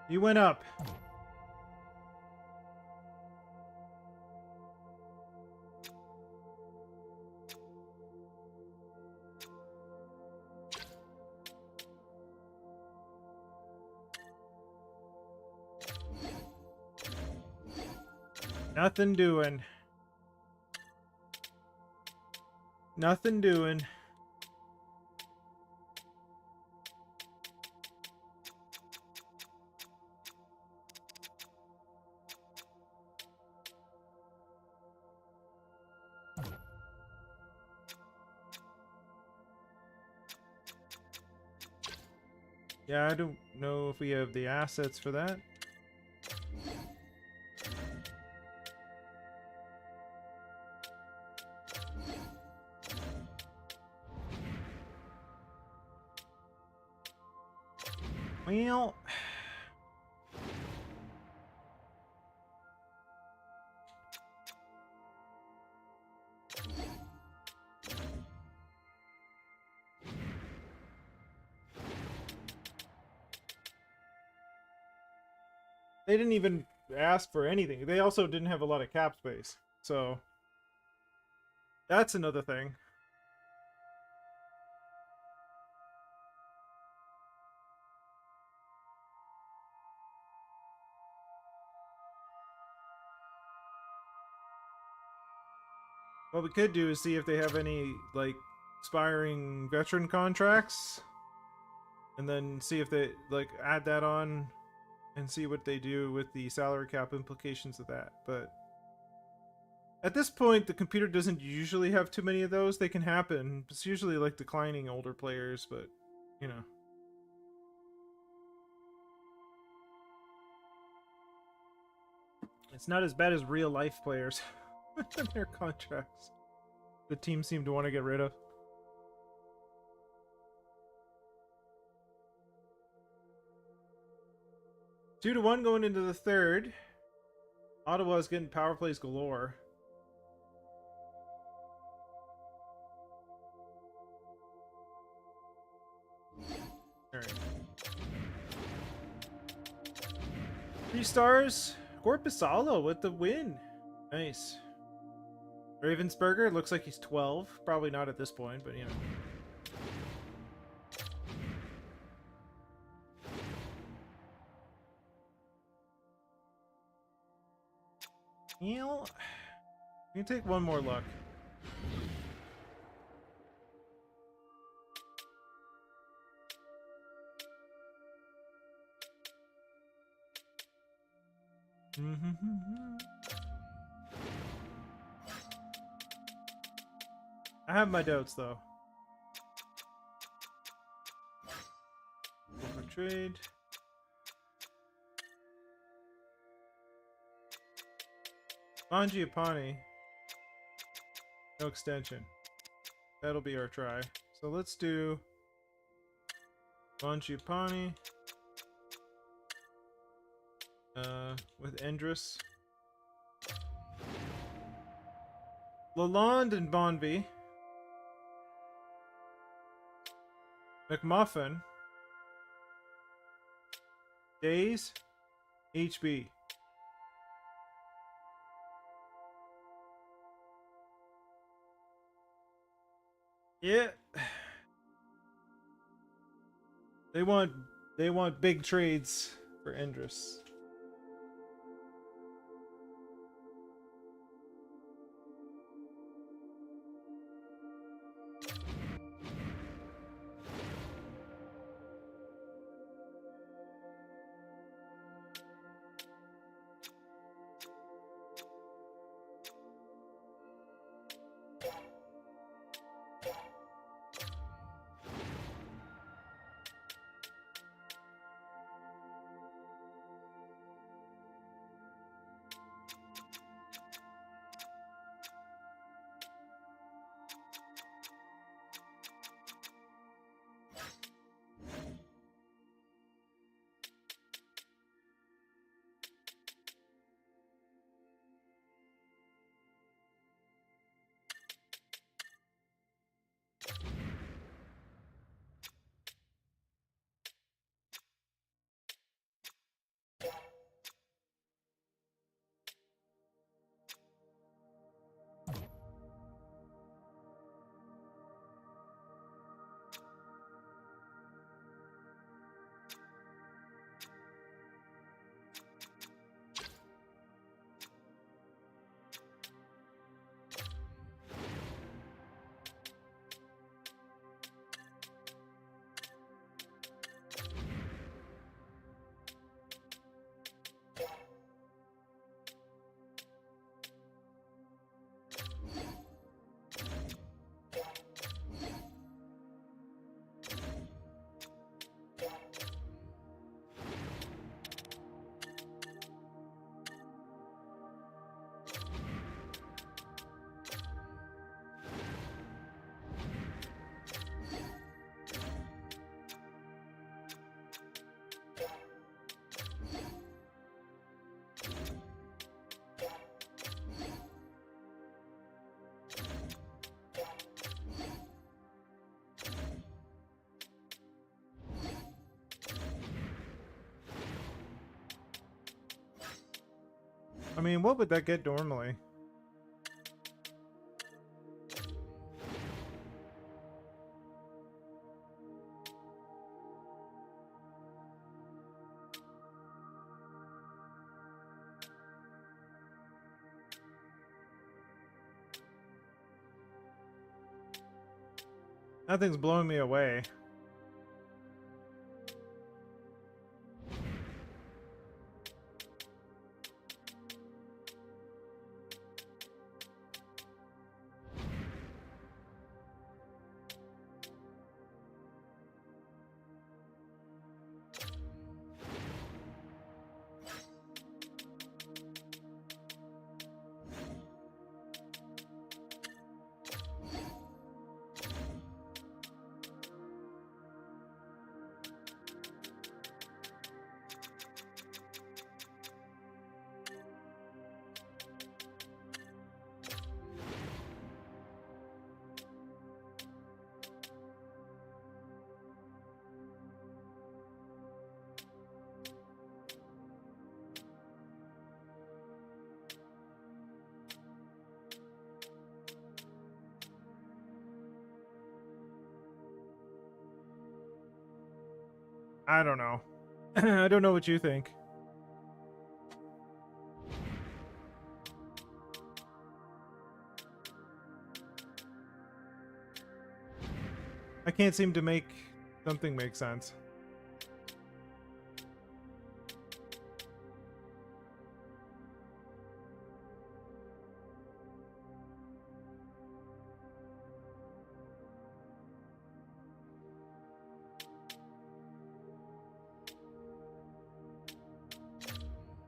He went up. Nothing doing. Nothing doing. Yeah, I don't know if we have the assets for that. Well, they didn't even ask for anything. They also didn't have a lot of cap space. So that's another thing. What we could do is see if they have any, like, expiring veteran contracts. And then see if they, like, add that on and see what they do with the salary cap implications of that. But at this point, the computer doesn't usually have too many of those. They can happen. It's usually, like, declining older players, but, you know. It's not as bad as real-life players and their contracts. The team seem to want to get rid of. Two to one going into the third. Ottawa's getting power plays galore. Alright. 3 stars. Corpusalo with the win. Nice. Ravensburger looks like he's 12. Probably not at this point, but you know. You can take one more look. I have my doubts though. Go for trade. Mangiapane. No extension. That'll be our try. So let's do Mangiapane with Endress. Lalonde and Bonvie. McMuffin. Days. H.B. Yeah. They want big trades for Endress. I mean, what would that get normally? Nothing's blowing me away. I don't know. I don't know what you think. I can't seem to make something make sense.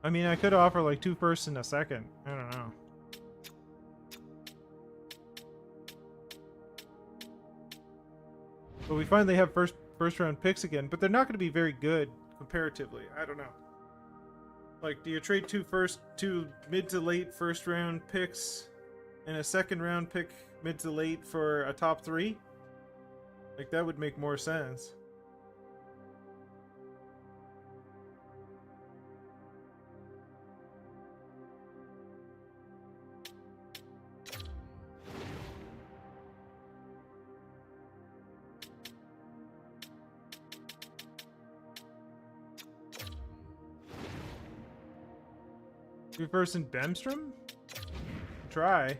I mean, I could offer like 2 firsts and a second. I don't know. But we finally have first round picks again, but they're not going to be very good comparatively. I don't know. Like, do you trade two mid to late first round picks and a second round pick mid to late for a top 3? Like, that would make more sense. Reverse in Bemstrom? Try.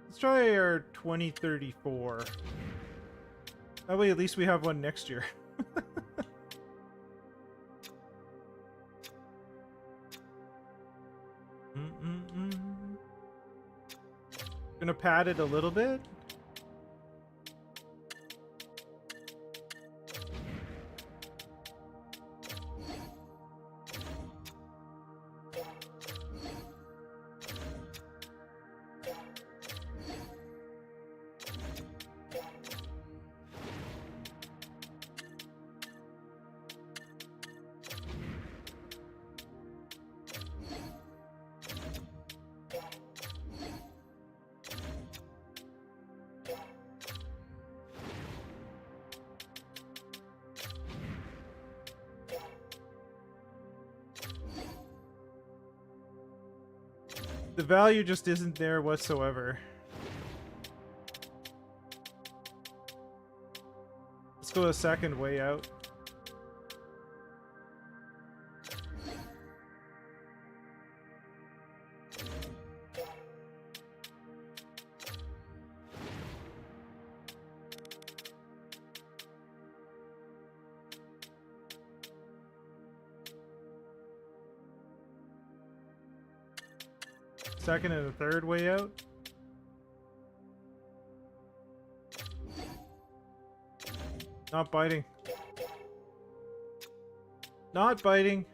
Let's try our 2034. That way at least we have one next year. Gonna pad it a little bit. The value just isn't there whatsoever. Let's go a second way out. Second and a third way out. Not biting. Not biting.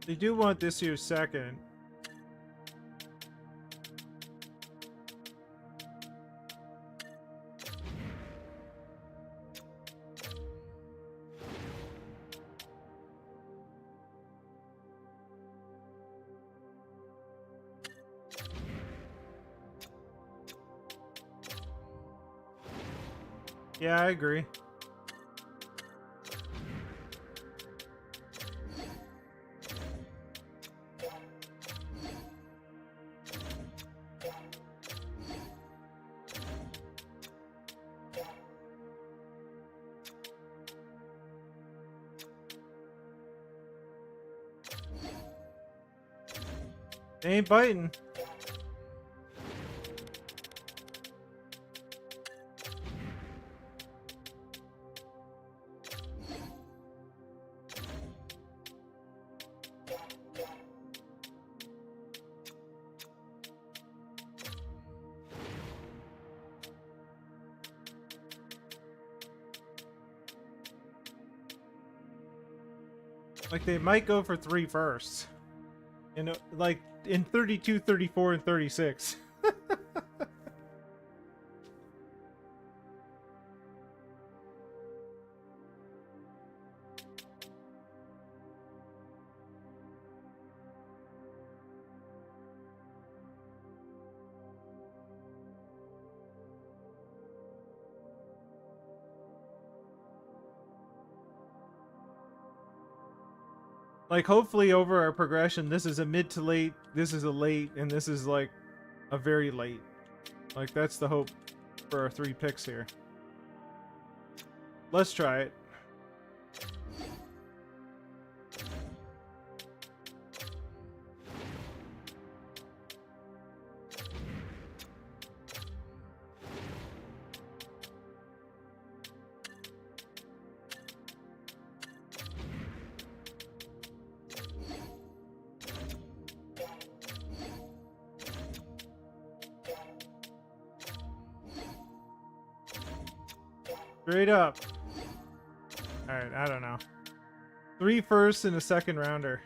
They do want this year's second. Yeah, I agree. They ain't biting. Like, they might go for 3 firsts. You know, like in 32, 34, and 36. Like, hopefully over our progression, this is a mid to late, this is a late, and this is like a very late. Like, that's the hope for our 3 picks here. Let's try it. Straight up. Alright, I don't know. 3 firsts and a second rounder.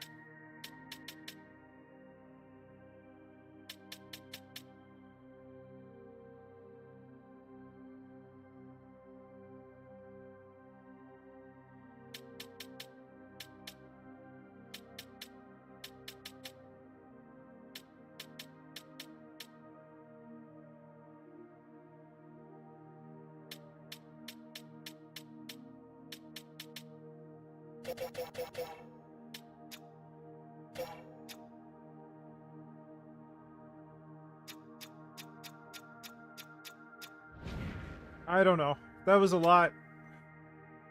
I don't know. That was a lot.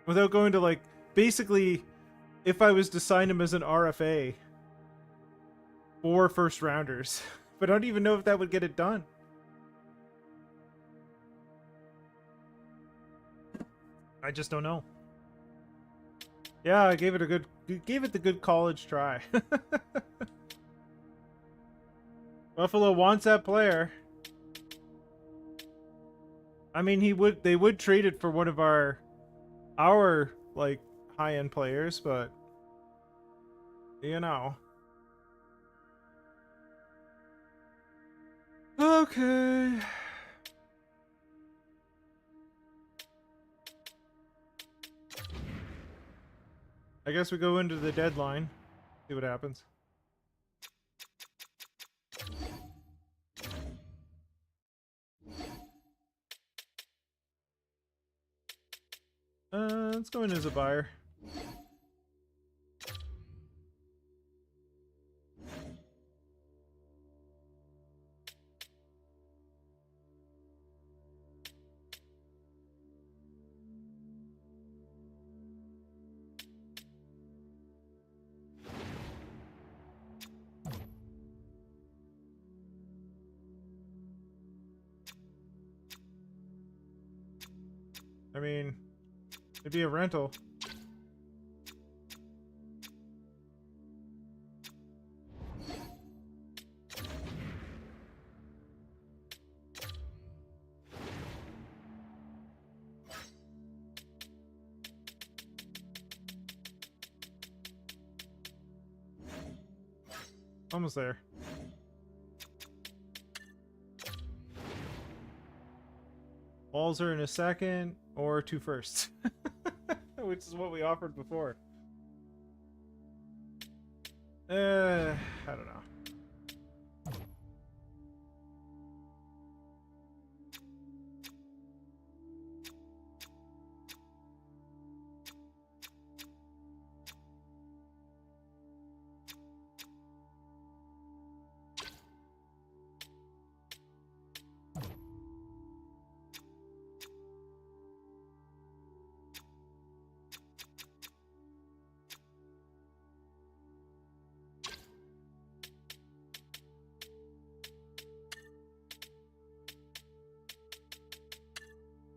Without going to, like, basically, if I was to sign him as an RFA, 4 first rounders. But I don't even know if that would get it done. I just don't know. Yeah, I gave it the good college try. Buffalo wants that player. I mean, they would trade it for one of our like high-end players, but you know. Okay. I guess we go into the deadline. See what happens. Let's go in as a buyer. I mean, it'd be a rental. Almost there. Balls are in a second or 2 firsts. Which is what we offered before. I don't know.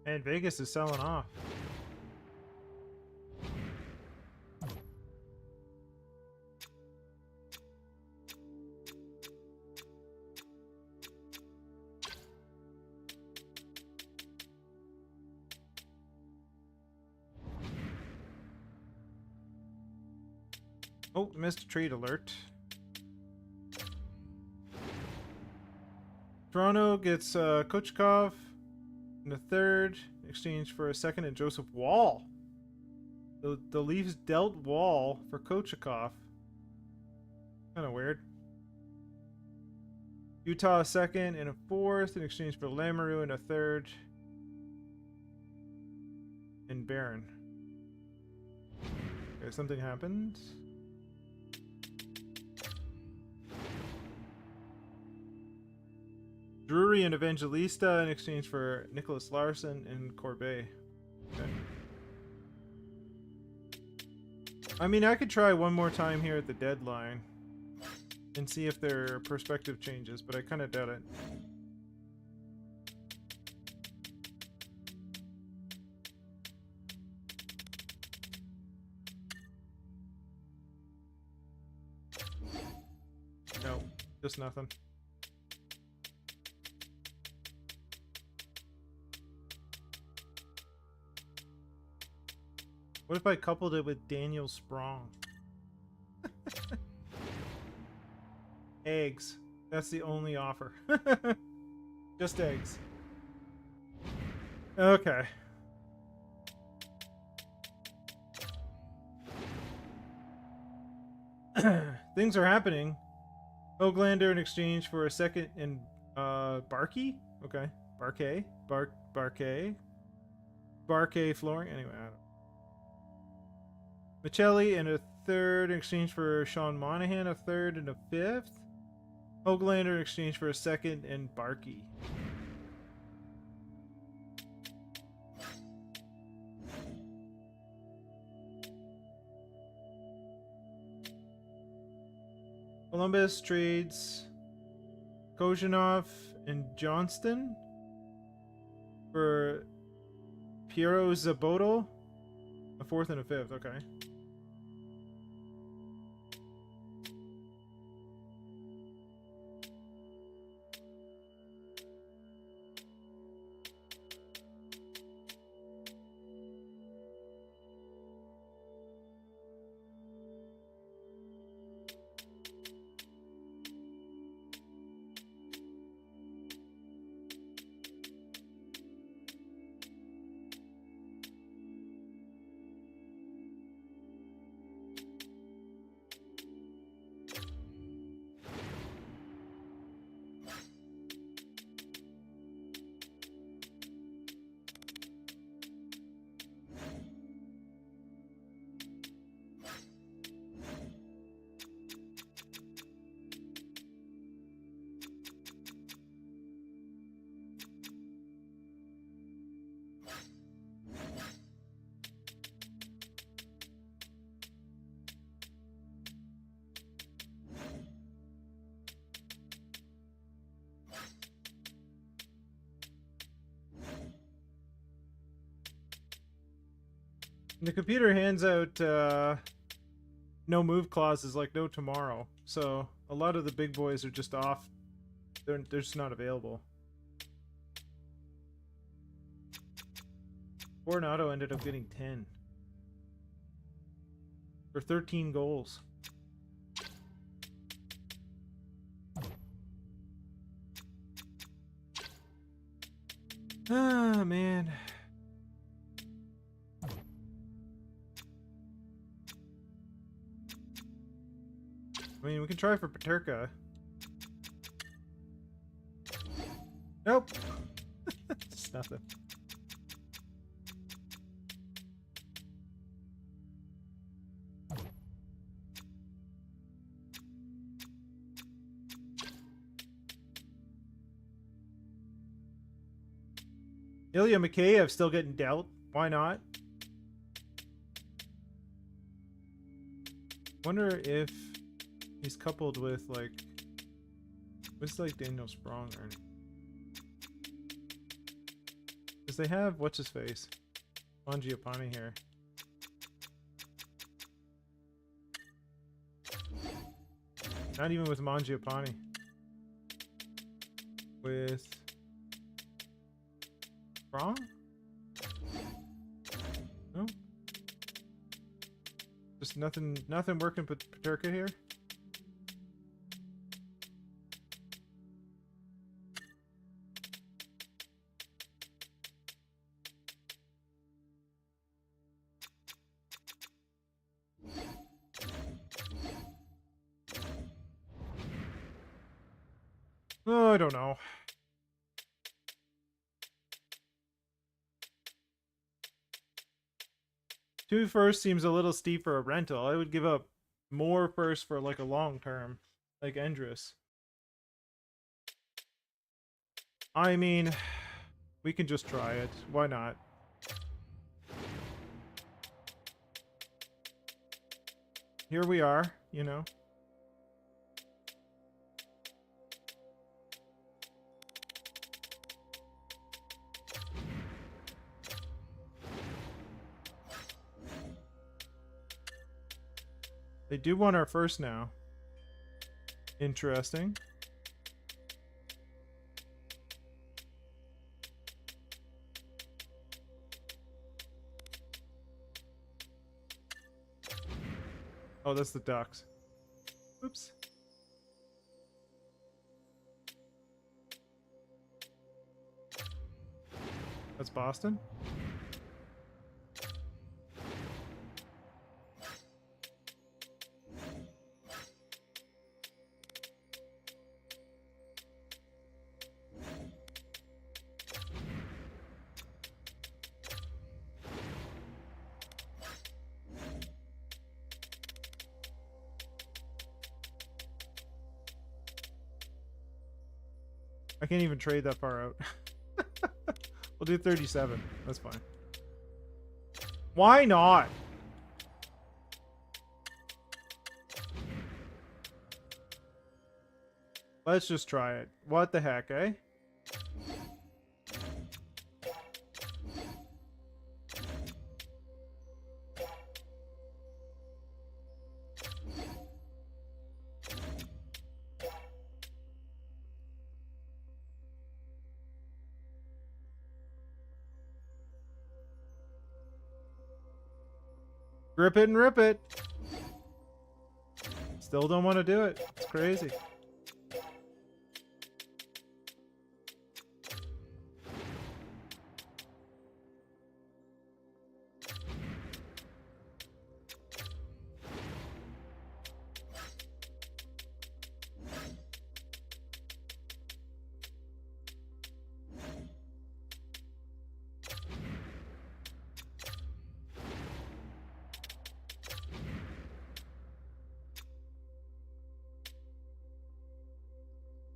And Vegas is selling off. Oh, missed a trade alert. Toronto gets Kochkov in the third, in exchange for a second and Joseph Wall. The Leafs dealt Wall for Kochkov. Kind of weird. Utah a second and a fourth in exchange for Lamoureux in a third. And Barron. Okay, something happened. Drury and Evangelista in exchange for Nicholas Larson and Corbet. Okay. I mean, I could try one more time here at the deadline and see if their perspective changes, but I kind of doubt it. No, just nothing. What if I coupled it with Daniel Sprong? Eggs. That's the only offer. Just eggs. Okay. Things are happening. Oaklander in exchange for a second and Barkey? Okay. Barkey flooring. Anyway, I don't know. Michelli and a third in exchange for Sean Monahan, a third and a fifth. Oaklander in exchange for a second and Barkey. Columbus trades Kozhanov and Johnston for Piero Zaboto, a fourth and a fifth. Okay. The computer hands out no move clauses like no tomorrow, so a lot of the big boys are just off. They're just not available. Coronado ended up getting 10 for 13 goals. Ah, man. I mean, we can try for Paterka. Nope. Just nothing. Ilya Mikheyev still getting dealt. Why not? Wonder if he's coupled with, like, what's like Daniel Sprong earning? Because they have, what's his face? Mangiapane here. Not even with Mangiapane. With Sprong? No? Just nothing working with Paterka here? Oh, I don't know. Two first seems a little steep for a rental. I would give up more first for like a long term, like Endress. I mean, we can just try it. Why not? Here we are, you know. They do want our first now. Interesting. Oh, that's the Ducks. Oops. That's Boston? I can't even trade that far out. We'll do 37. That's fine. Why not? Let's just try it. What the heck, eh? Grip it and rip it. Still don't want to do it. It's crazy.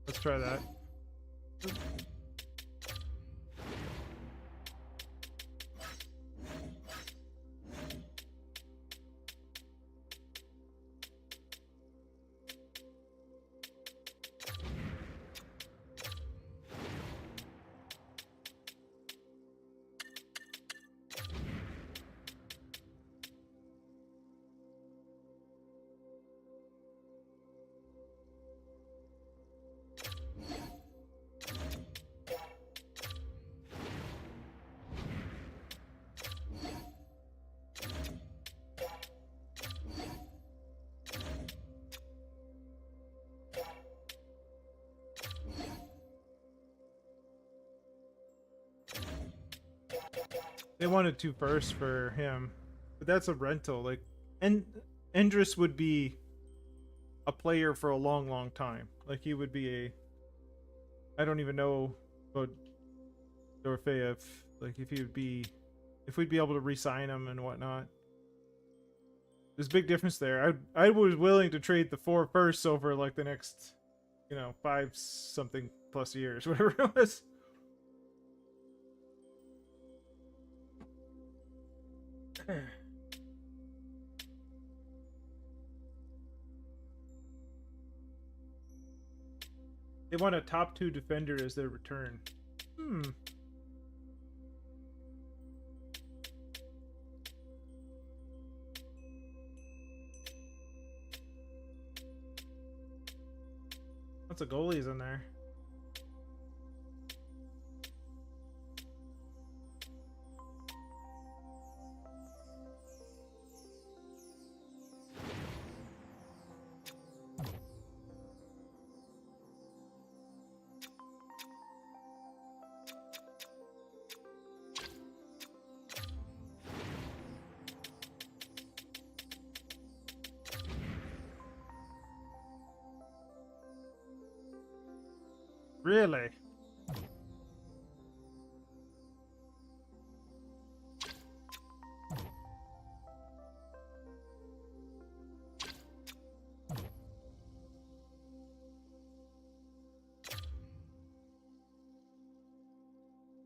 Let's try that. They wanted 2 firsts for him, but that's a rental. Like, and Endris would be a player for a long, long time. Like, he would be a. I don't even know about Dorfeyev. Like, if he would be, if we'd be able to re-sign him and whatnot. There's a big difference there. I was willing to trade the 4 firsts over like the next, 5 something plus years, whatever it was. They want a top 2 defender as their return. Lots of goalies in there. Really?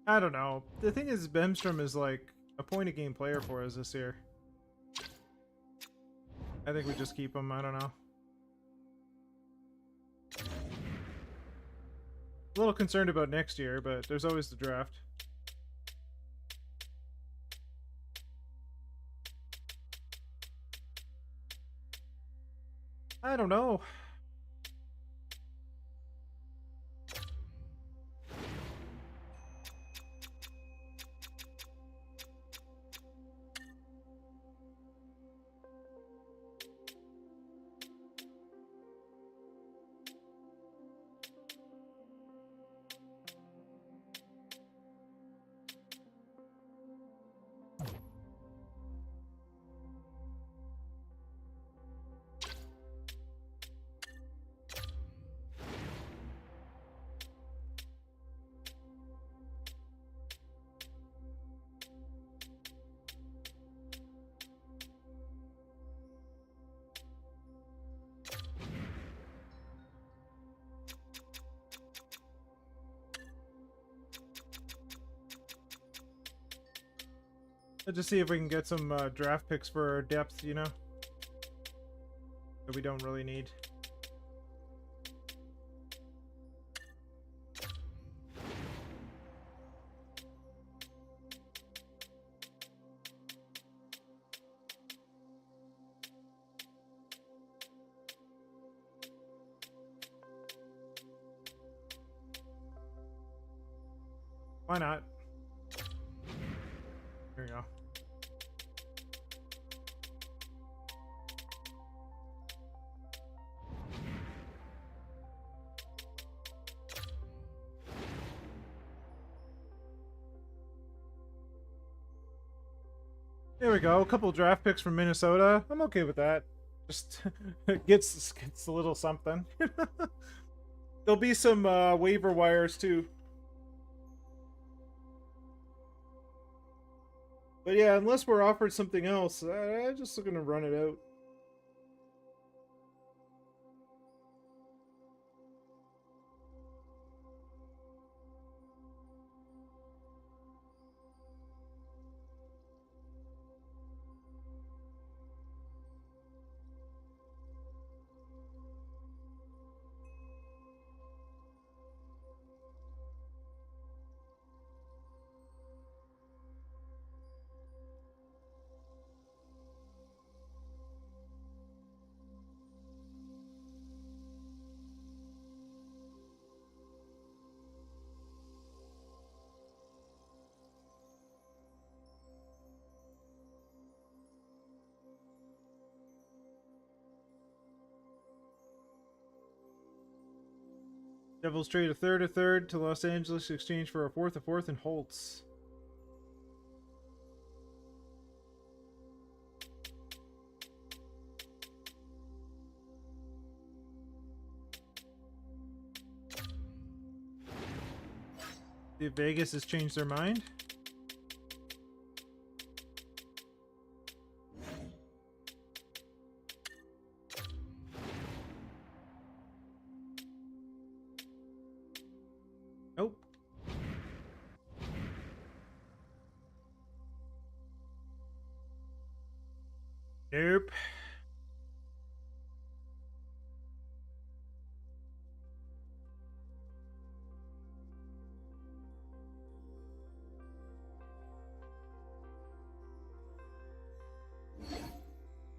I don't know. The thing is, Bemstrom is like a point-a-game player for us this year. I think we just keep him. I don't know. A little concerned about next year, but there's always the draft. I don't know. Let's just see if we can get some draft picks for our depth, you know? That we don't really need. Why not? There you go. There we go. A couple draft picks from Minnesota. I'm okay with that. Just gets a little something. There'll be some waiver wires too. But yeah, unless we're offered something else, I'm just gonna run it out. Devils trade a third to Los Angeles exchange for a fourth, and Holtz. See if Vegas has changed their mind. Nope. Nope.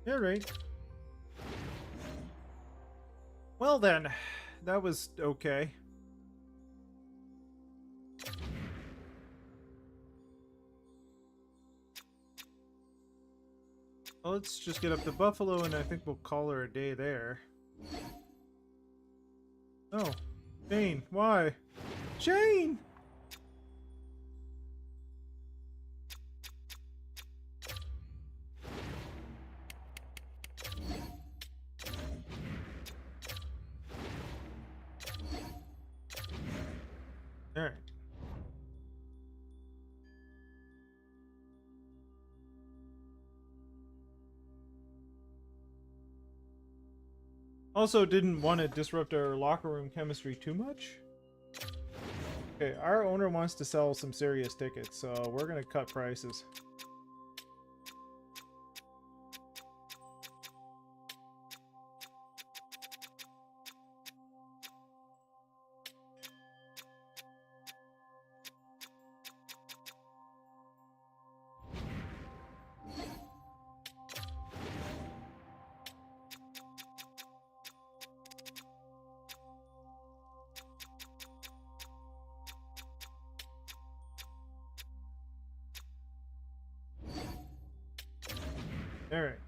All right. Well then, that was okay. Well, let's just get up to Buffalo, and I think we'll call her a day there. Oh, Shane, why? Shane! All right. Also, didn't want to disrupt our locker room chemistry too much. Okay, our owner wants to sell some serious tickets, so we're gonna cut prices. All right.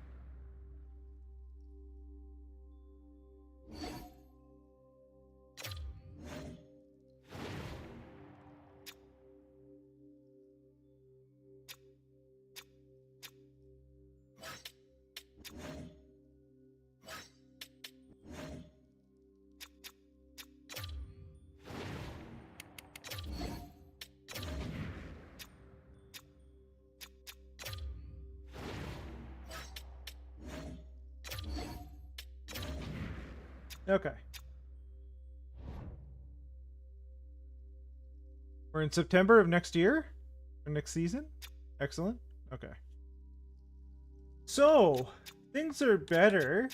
Okay. We're in September of next year? Or next season? Excellent. Okay. So, things are better.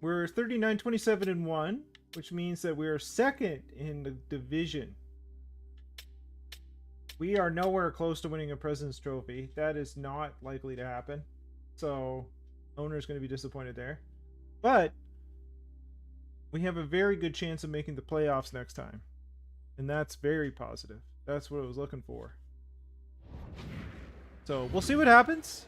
We're 39, 27, and 1, which means that we are second in the division. We are nowhere close to winning a President's Trophy. That is not likely to happen. So, owner's going to be disappointed there. But we have a very good chance of making the playoffs next time. And that's very positive. That's what I was looking for. So we'll see what happens.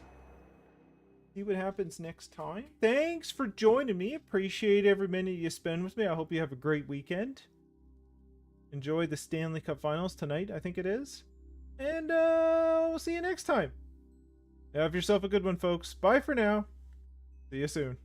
See what happens next time. Thanks for joining me. Appreciate every minute you spend with me. I hope you have a great weekend. Enjoy the Stanley Cup Finals tonight, I think it is. And we'll see you next time. Have yourself a good one, folks. Bye for now. See you soon.